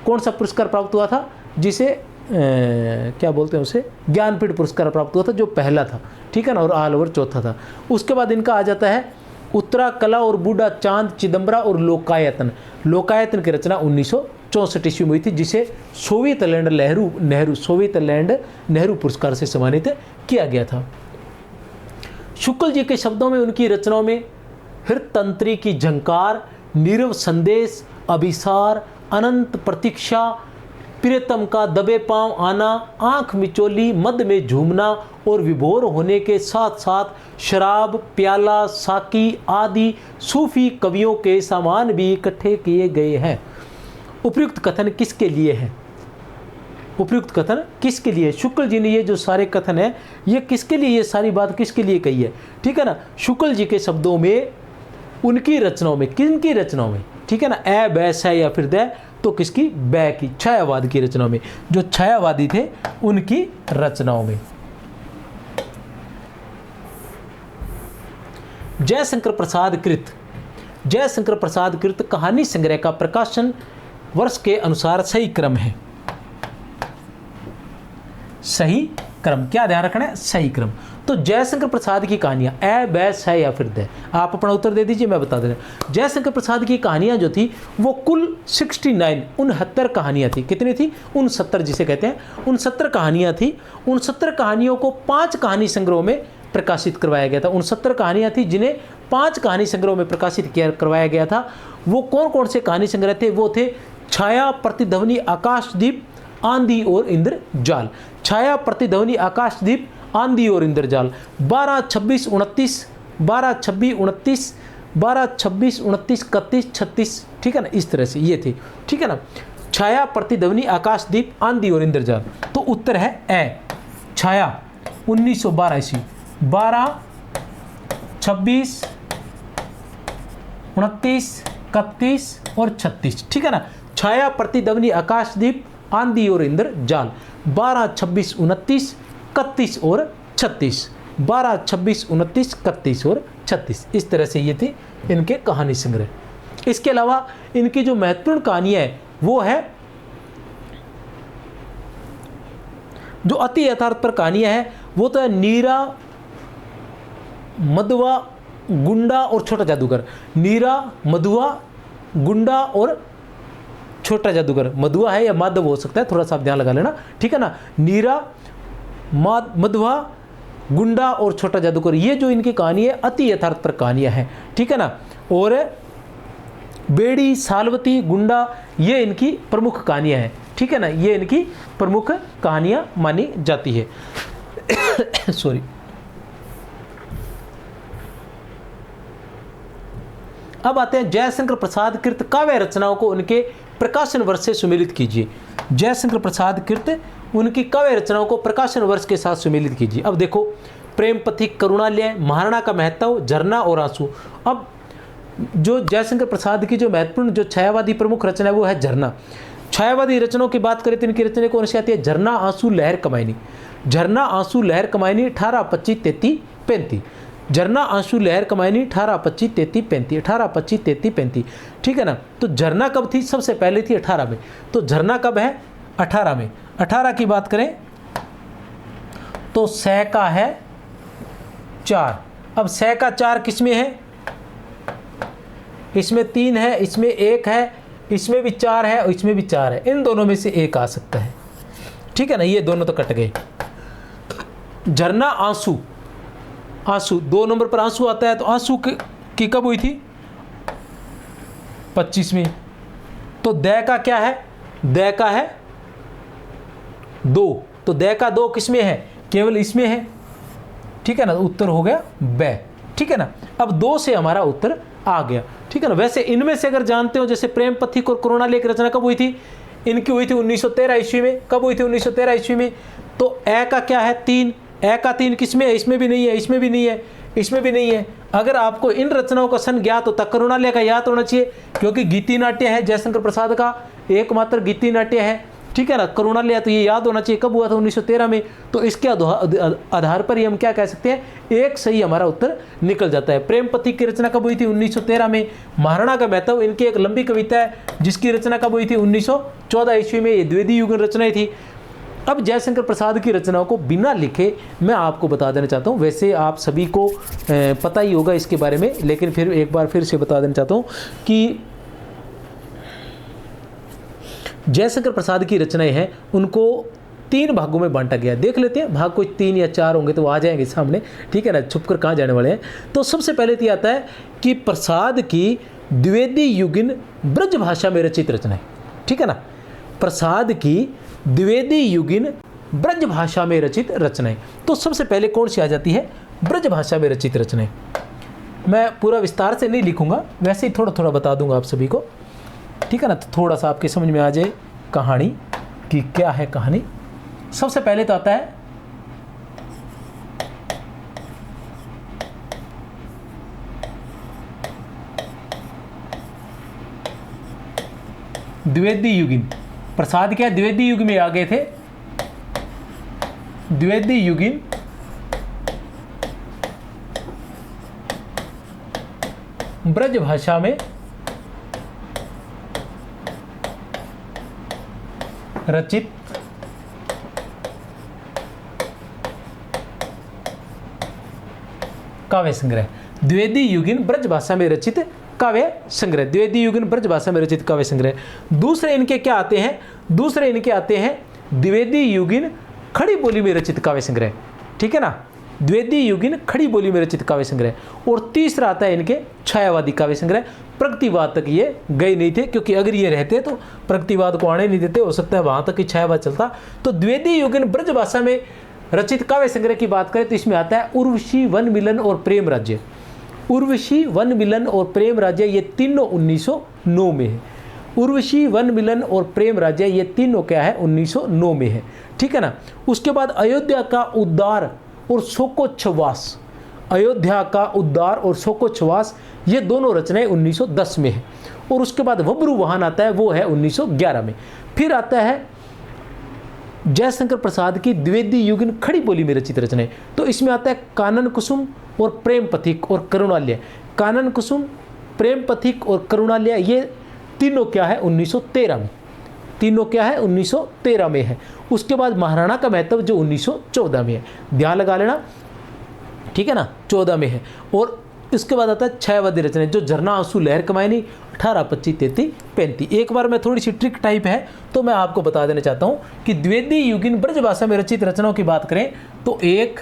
कौन सा पुरस्कार प्राप्त हुआ था? जिसे क्या बोलते हैं उसे, ज्ञानपीठ पुरस्कार प्राप्त हुआ था, जो पहला था, ठीक है ना, और ऑल ओवर चौथा था। उसके बाद इनका आ जाता है उत्तरा, कला और बूढ़ा चांद, चिदंबरा और लोकायतन। लोकायतन की रचना 1964 ईस्वी में हुई थी, जिसे सोवियत लैंड नेहरू पुरस्कार से सम्मानित किया गया था। शुक्ल जी के शब्दों में उनकी रचनाओं में हृतंत्री की झंकार, नीरव संदेश, अभिसार, अनंत प्रतीक्षा, प्रियतम का दबे पांव आना, आंख मिचोली, मद में झूमना और विभोर होने के साथ साथ शराब, प्याला, साकी आदि सूफी कवियों के सामान भी इकट्ठे किए गए हैं। उपयुक्त कथन किसके लिए है? उपयुक्त कथन किसके लिए? शुक्ल जी ने ये जो सारे कथन है ये किसके लिए, ये सारी बात किसके लिए कही है, ठीक है ना। शुक्ल जी के शब्दों में, उनकी रचनाओं में, किनकी रचनाओं में, ठीक है ना, ए बैस है या फिर द, तो किसकी? बै की, छायावाद की रचनाओं में, जो छायावादी थे उनकी रचनाओं में। जयशंकर प्रसाद कृत, जयशंकर प्रसाद कृत कहानी संग्रह का प्रकाशन वर्ष के अनुसार सही क्रम है। सही क्रम। क्या ध्यान रखना है? सही क्रम। तो जयशंकर प्रसाद की कहानियाँ ए बैस है या फिर द, आप अपना उत्तर दे दीजिए, मैं बता दे रहा। जयशंकर प्रसाद की कहानियाँ जो थी वो कुल 69 69 कहानियाँ थी। कितनी थी? 69 जिसे कहते हैं 69 कहानियाँ थी। 69 कहानियों को 5 कहानी संग्रह में प्रकाशित करवाया गया था। 69 कहानियाँ थी जिन्हें 5 कहानी संग्रह में प्रकाशित करवाया गया था। वो कौन कौन से कहानी संग्रह थे? वो थे छाया, प्रतिध्वनि, आकाशदीप, आंधी और इंद्रजाल। छाया, प्रतिध्वनि, आकाशदीप, आंधी और इंद्रजाल। 12, 26, 29, 12, 26, 29, 12, 26, 29, 31, 36, ठीक है ना, इस तरह से ये थे, ठीक है ना। छाया, प्रतिध्वनि, आकाशदीप, आंधी और इंद्रजाल। तो उत्तर है ए, छाया 1912 ईस्वी, 12, 26, 29, 31 और 36, ठीक है ना। छाया, प्रतिध्वनि, आकाशदीप, आंधी और इंद्रजाल। 12, 26, 29, 31 और 36, 12, 26, 29, 31 और 36, इस तरह से ये थी इनके कहानी संग्रह। इसके अलावा इनकी जो महत्वपूर्ण कहानियाँ है वो है जो अति यथार्थ पर कहानियाँ हैं वो तो है नीरा, मधुआ, गुंडा और छोटा जादूगर। नीरा, मधुआ, गुंडा और छोटा जादूगर। मधुआ है या माधव हो सकता है, थोड़ा सा आप ध्यान लगा लेना, ठीक है ना। नीरा, मधुआ, गुंडा और छोटा जादूगर, ये जो इनकी कहानी है अति यथार्थ पर कहानियाँ हैं, ठीक है ना। और बेड़ी, सालवती, गुंडा, ये इनकी प्रमुख कहानियाँ हैं, ठीक है ना। ये इनकी प्रमुख कहानियाँ मानी जाती है। सॉरी। अब आते हैं जयशंकर प्रसाद कृत काव्य रचनाओं को उनके प्रकाशन वर्ष से सुमेलित कीजिए। जयशंकर प्रसाद कृत उनकी काव्य रचनाओं को प्रकाशन वर्ष के साथ सुमेलित कीजिए। अब देखो, प्रेम पथिक, करुणालय, महाराणा का महत्व, झरना और आंसू। अब जो जयशंकर प्रसाद की जो महत्वपूर्ण जो छायावादी प्रमुख रचना है वो है झरना। छायावादी रचनाओं की बात करें तो इनकी रचना कौन सी आती है? झरना, आंसू, लहर, कमायनी। झरना, आंसू, लहर, कमायनी 18, 25, 33, 35। झरना, आंसू, लहर, कमायनी 18, 25, 33, 35, 18, 25, 33, 35, ठीक है ना। तो झरना कब थी? सबसे पहले थी 18 में। तो झरना कब है? 18 में। 18 की बात करें तो सै का है 4। अब सै का 4 किस में है? इसमें 3 है, इसमें 1 है, इसमें भी 4 है और इसमें भी 4 है। इन दोनों में से एक आ सकता है, ठीक है ना। ये दोनों तो कट गए। झरना, आंसू, आंसू 2 नंबर पर आंसू आता है। तो आंसू की कब हुई थी? 25 तो दै का क्या है? दै का है 2। तो दै का 2 किस में है? केवल इसमें है, ठीक है ना। उत्तर हो गया बै, ठीक है ना। अब 2 से हमारा उत्तर आ गया, ठीक है ना। वैसे इनमें से अगर जानते हो, जैसे प्रेम पथिक और करुणालय की रचना कब हुई थी? इनकी हुई थी 1913 ईस्वी में। कब हुई थी? 1913 ईस्वी में। तो ए का क्या है? 3। ए का 3 किस में है? इसमें भी नहीं है, इसमें भी नहीं है, इसमें भी नहीं है। अगर आपको इन रचनाओं का सन ज्ञात होता, करुणालय का याद होना चाहिए क्योंकि गीति नाट्य है जयशंकर प्रसाद का, एकमात्र गीति नाट्य है, ठीक है ना। करुणालय तो ये याद होना चाहिए कब हुआ था? 1913 में। तो इसके आधार पर ही हम क्या कह सकते हैं? एक सही हमारा उत्तर निकल जाता है। प्रेम पथिक की रचना कब हुई थी? 1913 में। महाराणा का महत्व इनकी एक लंबी कविता है जिसकी रचना कब हुई थी? 1914 ईस्वी में। ये द्विवेदी युगल रचनाएं थी। अब जयशंकर प्रसाद की रचनाओं को बिना लिखे मैं आपको बता देना चाहता हूँ। वैसे आप सभी को पता ही होगा इसके बारे में, लेकिन फिर एक बार फिर से बता देना चाहता हूँ कि जयशंकर प्रसाद की रचनाएं हैं उनको 3 भागों में बांटा गया। देख लेते हैं, भाग कोई 3 या 4 होंगे तो वो आ जाएंगे सामने, ठीक है ना। छुप कर कहाँ जाने वाले हैं। तो सबसे पहले तो आता है कि प्रसाद की द्विवेदी युगिन ब्रज भाषा में रचित रचनाएं, ठीक है ना। प्रसाद की द्विवेदी युगिन ब्रज भाषा में रचित रचनाएं। तो सबसे पहले कौन सी आ जाती है? ब्रज भाषा में रचित रचनाएं। मैं पूरा विस्तार से नहीं लिखूंगा, वैसे ही थोड़ा थोड़ा बता दूंगा आप सभी को, ठीक है ना। तो थोड़ा सा आपके समझ में आ जाए कहानी कि क्या है कहानी। सबसे पहले तो आता है द्विवेदी युगिन। प्रसाद क्या द्विवेदी युग में आ गए थे? द्विवेदी युगिन ब्रज भाषा में रचित काव्य संग्रह। द्विवेदी युगिन ब्रज भाषा में रचित काव्य संग्रह, द्विवेदी युगिन ब्रज भाषा में रचित काव्य संग्रह। दूसरे इनके क्या आते हैं, दूसरे इनके आते हैं द्विवेदी युगिन खड़ी बोली में रचित काव्य संग्रह, ठीक है ना, द्विवेदी युगिन खड़ी बोली में रचित काव्य संग्रह। और तीसरा आता है इनके छायावादी काव्य संग्रह। प्रगतिवाद तक ये गए नहीं थे, क्योंकि अगर ये रहते तो प्रगतिवाद को आने नहीं देते, हो सकता है वहां तक ही छायावाद चलता। तो द्विवेदी युगिन ब्रज भाषा में रचित काव्य संग्रह की बात करें तो इसमें आता है उर्वशी, वन मिलन और प्रेम राज्य। उर्वशी, वन मिलन और प्रेम राज्य ये तीनों 1909 में है। उर्वशी, वन मिलन और प्रेम राज्य ये तीनों क्या है, 1909 में है, ठीक है ना। उसके बाद अयोध्या का उद्धार और शोकोच्छ्वास, अयोध्या का उद्धार और शोकोच्छ्वास ये दोनों रचनाएं 1910 में है। और उसके बाद वब्रू वाहन आता है, वो है 1911 में। फिर आता है जयशंकर प्रसाद की द्विवेदी युगिन खड़ी बोली में रचित रचनाएं। तो इसमें आता है कानन कुसुम और प्रेम पथिक और करुणालय। कानन कुसुम, प्रेम पथिक और करुणालय ये तीनों क्या है, 1913 में, तीनों क्या है, 1913 में है। उसके बाद महाराणा का महत्व जो 1914 में है, ध्यान लगा लेना, ठीक है ना, 14 में है। और इसके बाद आता है छायावादी रचना, जो झरना आंसू लहर कमायनी 18, 25, 33, 35। एक बार मैं थोड़ी सी ट्रिक टाइप है तो मैं आपको बता देना चाहता हूं कि द्विवेदी युगिन ब्रज भाषा में रचित रचनाओं की बात करें तो 1,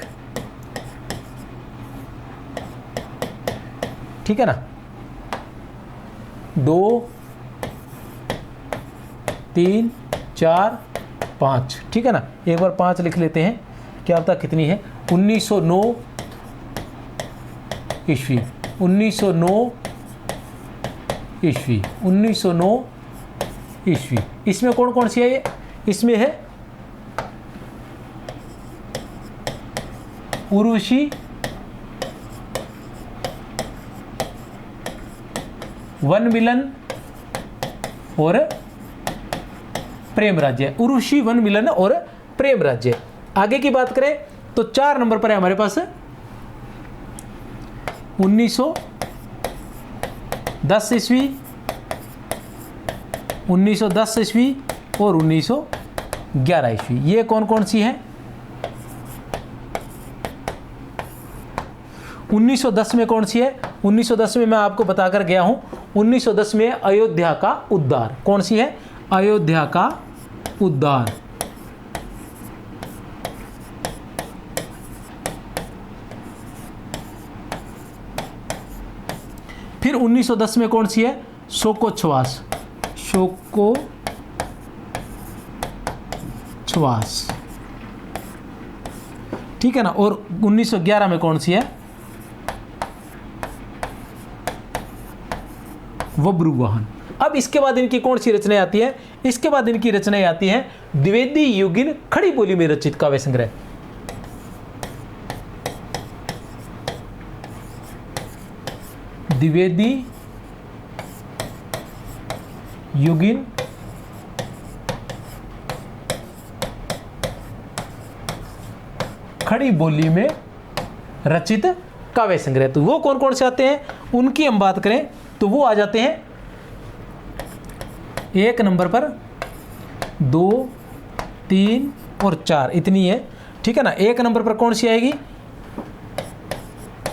ठीक है ना, 2, 3, 4, 5, ठीक है ना। एक बार 5 लिख लेते हैं, क्या पता कितनी है, 1909 ईस्वी, 1909 ईस्वी, 1909 ईस्वी। इसमें कौन कौन सी है ये, इसमें है उर्वशी, वन मिलन और प्रेम राज्य। उर्वशी, वन मिलन और प्रेम राज्य। आगे की बात करें तो 4 नंबर पर है हमारे पास 1910 ईस्वी, 1910 ईस्वी और 1911 ईस्वी। ये कौन कौन सी है, 1910 में कौन सी है, 1910 में मैं आपको बताकर गया हूं, 1910 में अयोध्या का उद्धार। कौन सी है, अयोध्या का उद्धार। फिर 1910 में कौन सी है, शोकोच्छ्वास, शोकोच्छ्वास, ठीक है ना। और 1911 में कौन सी है, वब्रू वाहन। अब इसके बाद इनकी कौन सी रचनाएं आती है, इसके बाद इनकी रचनाएं आती हैं द्विवेदी युगिन खड़ी बोली में रचित काव्य संग्रह। द्विवेदी युगिन खड़ी बोली में रचित काव्य संग्रह। तो वो कौन कौन से आते हैं, उनकी हम बात करें तो वो आ जाते हैं 1 नंबर पर 2, 3 और 4, इतनी है, ठीक है ना। 1 नंबर पर कौन सी आएगी,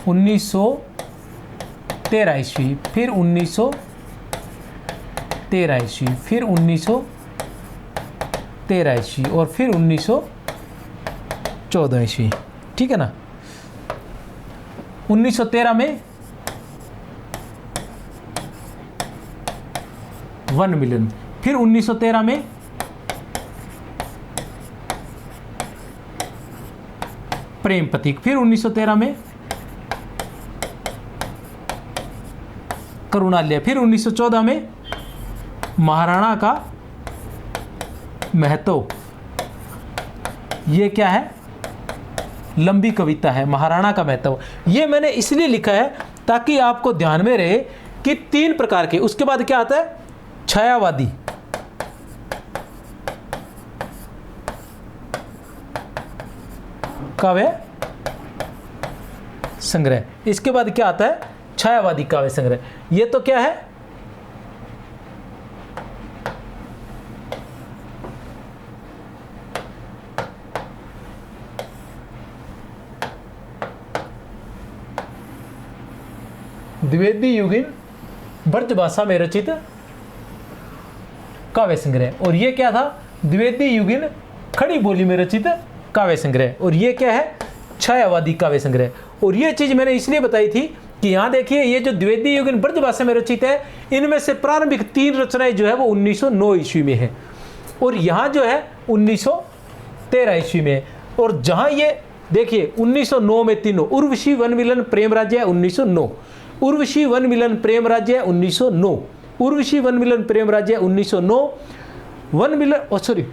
1913 ईस्वी, फिर 1913 ईस्वी, फिर 1913 ईस्वी और फिर 1914 ईस्वी, ठीक है ना। 1913 में वन मिलियन, फिर 1913 में प्रेम पथिक, फिर 1913 में करुणालय, फिर 1914 में महाराणा का महत्व। ये क्या है, लंबी कविता है, महाराणा का महत्व। ये मैंने इसलिए लिखा है ताकि आपको ध्यान में रहे कि 3 प्रकार के। उसके बाद क्या आता है, छायावादी, काव्य संग्रह। इसके बाद क्या आता है, छायावादी काव्य संग्रह। ये तो क्या है, द्विवेदी युगिन ब्रज भाषा में रचित काव्य संग्रह। और ये क्या था? द्विवेदी युगिन खड़ी बोली में रचित काव्य संग्रह। और ये क्या है? छायावादी काव्य संग्रह। और ये चीज मैंने इसलिए बताई थी कि यहाँ देखिए, ये जो द्विवेदी युगिन ब्रज भाषा में रचित है, इनमें से प्रारंभिक 3 रचनाएं जो है वो 1909 ईस्वी में है, और यहाँ जो है 1913 ईस्वी में है। और जहाँ ये देखिए 1909 में तीनों, उर्वशी वन मिलन प्रेम राज्य है 1909, उर्वशी वन मिलन प्रेम राज्य है 1909, उर्वशी वन मिलन प्रेम राज्य है 1909, वन मिलन सॉरी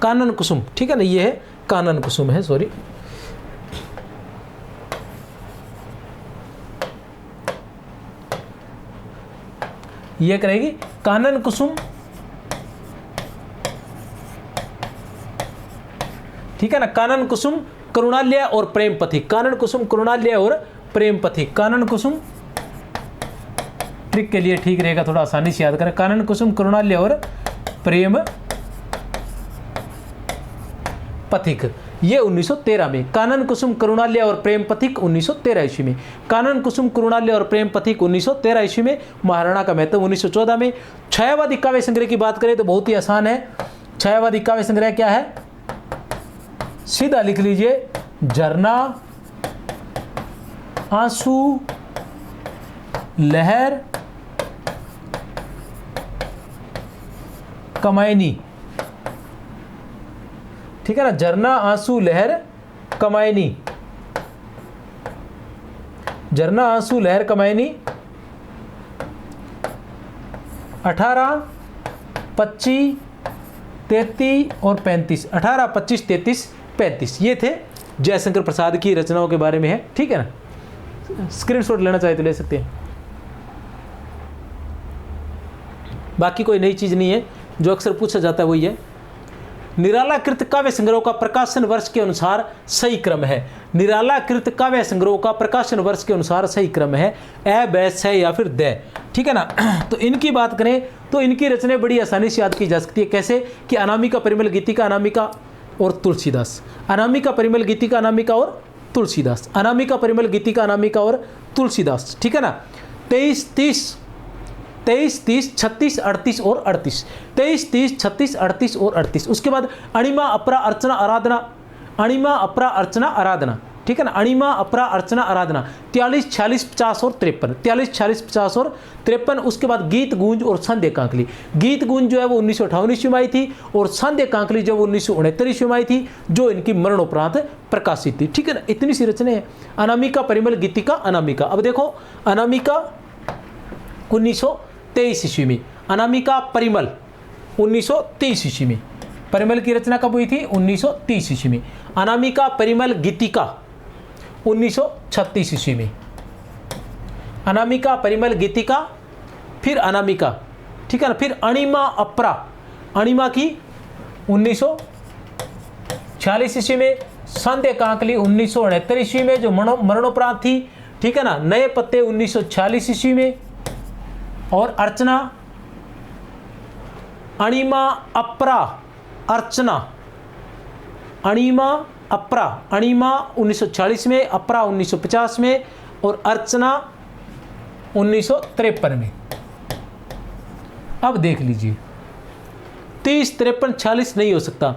कानन कुसुम, ठीक है ना, ये है कानन कुसुम है, सॉरी, ये करेगी कानन कुसुम, ठीक है ना, कानन कुसुम करुणालय और प्रेम पथिक, कानन कुसुम करुणालय और प्रेम पथिक, कानन कुसुम ट्रिक के लिए ठीक रहेगा, थोड़ा आसानी से याद करें, कानन कुसुम करुणालय और प्रेम पथिक, ये 1913 में, कानन कुसुम करुणालय और प्रेम पथिक 1913 ईस्वी में, कानन कुसुम करुणालय और प्रेम पथिक 1913 ईस्वी में, महाराणा का महत्व 1914 में। छायावादी काव्य संग्रह की बात करें तो बहुत ही आसान है। छायावादी काव्य संग्रह क्या है? सीधा लिख लीजिए, झरना, आंसू, लहर, कमायनी, ठीक है ना, झरना, आंसू, लहर, कमायनी, झरना, आंसू, लहर, कमायनी, 18, 25, 33 और 35, 18, 25, 33, 35, ये थे जयशंकर प्रसाद की रचनाओं के बारे में है, ठीक है ना। स्क्रीनशॉट लेना चाहे तो ले सकते हैं। बाकी कोई नई चीज नहीं है, जो अक्सर पूछा जाता है वही है। निरालाकृत काव्य संग्रह का प्रकाशन वर्ष के अनुसार सही क्रम है, निरालाकृत काव्य संग्रह का प्रकाशन वर्ष के अनुसार सही क्रम है ए, ब, स या फिर द, ठीक है ना। तो इनकी बात करें तो इनकी रचनाएं बड़ी आसानी से याद की जा सकती है। कैसे? कि अनामिका, परिमल, गीतिका, अनामिका और तुलसीदास, अनामिका, परिमल, गीतिका, अनामिका और तुलसीदास, अनामिका, परिमल, गीतिका, अनामिका और तुलसीदास, ठीक है ना। 23, 30, 36, 38 और 38, 23, 30, 36, 38 और 38। उसके बाद अणिमा, अपरा, अर्चना, आराधना, अणिमा, अपरा, अर्चना, आराधना, ठीक है ना, अणिमा, अपरा, अर्चना, आराधना, 43, 46, 50 और 53, 43, 46, 50 और 53। उसके बाद गीत गूंज और संध्या कांकली, गीत गूंज जो है वो 1958 ईस्वी में आई थी, और संध्या कांकली जो 1969 ईस्वी में आई थी, जो इनकी मरणोपरांत प्रकाशित थी, ठीक है ना। इतनी सी रचनाएं हैं। अनामिका, परिमल, गीतिका, अनामिका। अब देखो, अनामिका 1923 ईस्वी में, अनामिका, परिमल 1930 ईस्वी में, परिमल की रचना कब हुई थी? 1930 ईस्वी में। अनामिका, परिमल, गीतिका 1936 ईस्वी में, अनामिका, परिमल, गीतिका, फिर अनामिका, ठीक है ना। फिर अणिमा, अपरा, अणिमा की 1946 ईस्वी में, संध्या कांकली 1969 ईस्वी में जो मरणोपरांत थी, ठीक है ना। नए पत्ते 1946 ईस्वी में, और अर्चना, अणिमा, अपरा, अर्चना, अणिमा, अपरा, अणिमा 1940 में, अपरा 1950 में, और अर्चना 1953 में। अब देख लीजिए, 30, 53, 46 नहीं हो सकता,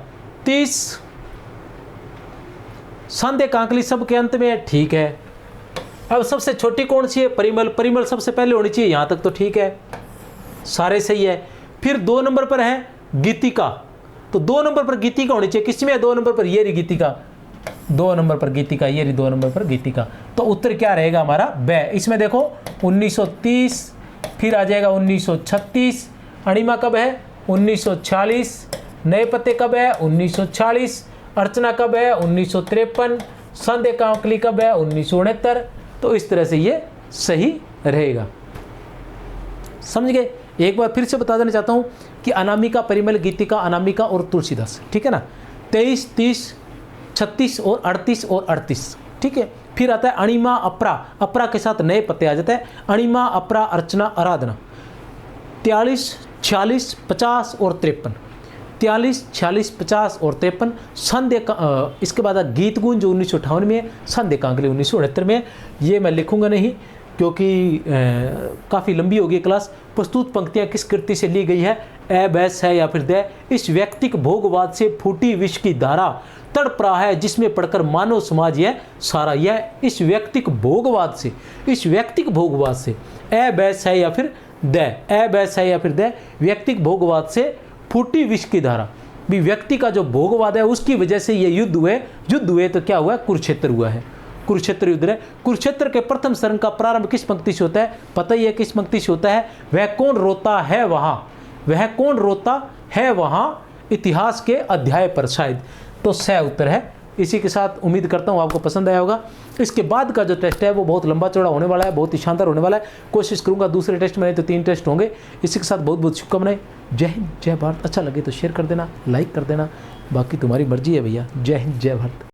30 संध्या कांकली सब के अंत में है, ठीक है। अब सबसे छोटी कौन सी है? परिमल, परिमल सबसे पहले होनी चाहिए, यहां तक तो ठीक है, सारे सही है। फिर 2 नंबर पर है गीतिका, तो 2 नंबर पर गीतिका होनी चाहिए, किसमें है 2 नंबर पर? ये रही गीतिका, 2 नंबर पर गीतिका, ये रही 2 नंबर पर गीतिका। तो उत्तर क्या रहेगा हमारा? ब। इसमें देखो 1930, फिर आ जाएगा 1936, अणिमा कब है? 1940, नए पत्ते कब है? 1940, अर्चना कब है? 1953, संध्या कांकली कब है? 1969। तो इस तरह से ये सही रहेगा। समझ गए? एक बार फिर से बता देना चाहता हूं कि अनामिका, परिमल, गीतिका, अनामिका और तुलसीदास, ठीक है ना। 23, 30, 36 और 38 और 38, ठीक है। फिर आता है अणिमा, अपरा, अपरा के साथ नए पत्ते आ जाते हैं, अणिमा, अपरा, अर्चना, आराधना, 43, 46, 50 और 53, 43, 46, 50 और 53। संध्या का इसके बाद गीत गुंज जो 1958 में है, संध्या कांकली 1969 में है। ये मैं लिखूंगा नहीं क्योंकि काफ़ी लंबी होगी क्लास। प्रस्तुत पंक्तियाँ किस कृति से ली गई है? ए बैस है या फिर द। इस व्यक्तिक भोगवाद से फूटी विष की धारा तड़प रहा है जिसमें पढ़कर मानव समाज यह सारा। यह इस व्यक्तिक भोगवाद से, इस व्यक्तिक भोगवाद से, ए बैस है या फिर द, ए बैस है या फिर द, व्यक्तिक भोगवाद से फूटी विष की धारा। भी व्यक्ति का जो भोगवाद है उसकी वजह से ये युद्ध हुए। युद्ध हुए तो क्या हुआ? कुरुक्षेत्र हुआ है, कुरुक्षेत्र युद्ध है। कुरुक्षेत्र के प्रथम शरण का प्रारंभ किस पंक्ति से होता है? पता ही है किस पंक्ति से होता है? वह कौन रोता है वहाँ, वह कौन रोता है वहाँ, इतिहास के अध्याय पर शायद। तो सह उत्तर है। इसी के साथ उम्मीद करता हूँ आपको पसंद आया होगा। इसके बाद का जो टेस्ट है वो बहुत लंबा चौड़ा होने वाला है, बहुत ही शानदार होने वाला है। कोशिश करूँगा दूसरे टेस्ट में, नहीं तो 3 टेस्ट होंगे। इसी के साथ बहुत बहुत शुभकामनाएं। जय हिंद, जय भारत। अच्छा लगे तो शेयर कर देना, लाइक कर देना, बाकी तुम्हारी मर्जी है भैया। जय हिंद, जय भारत।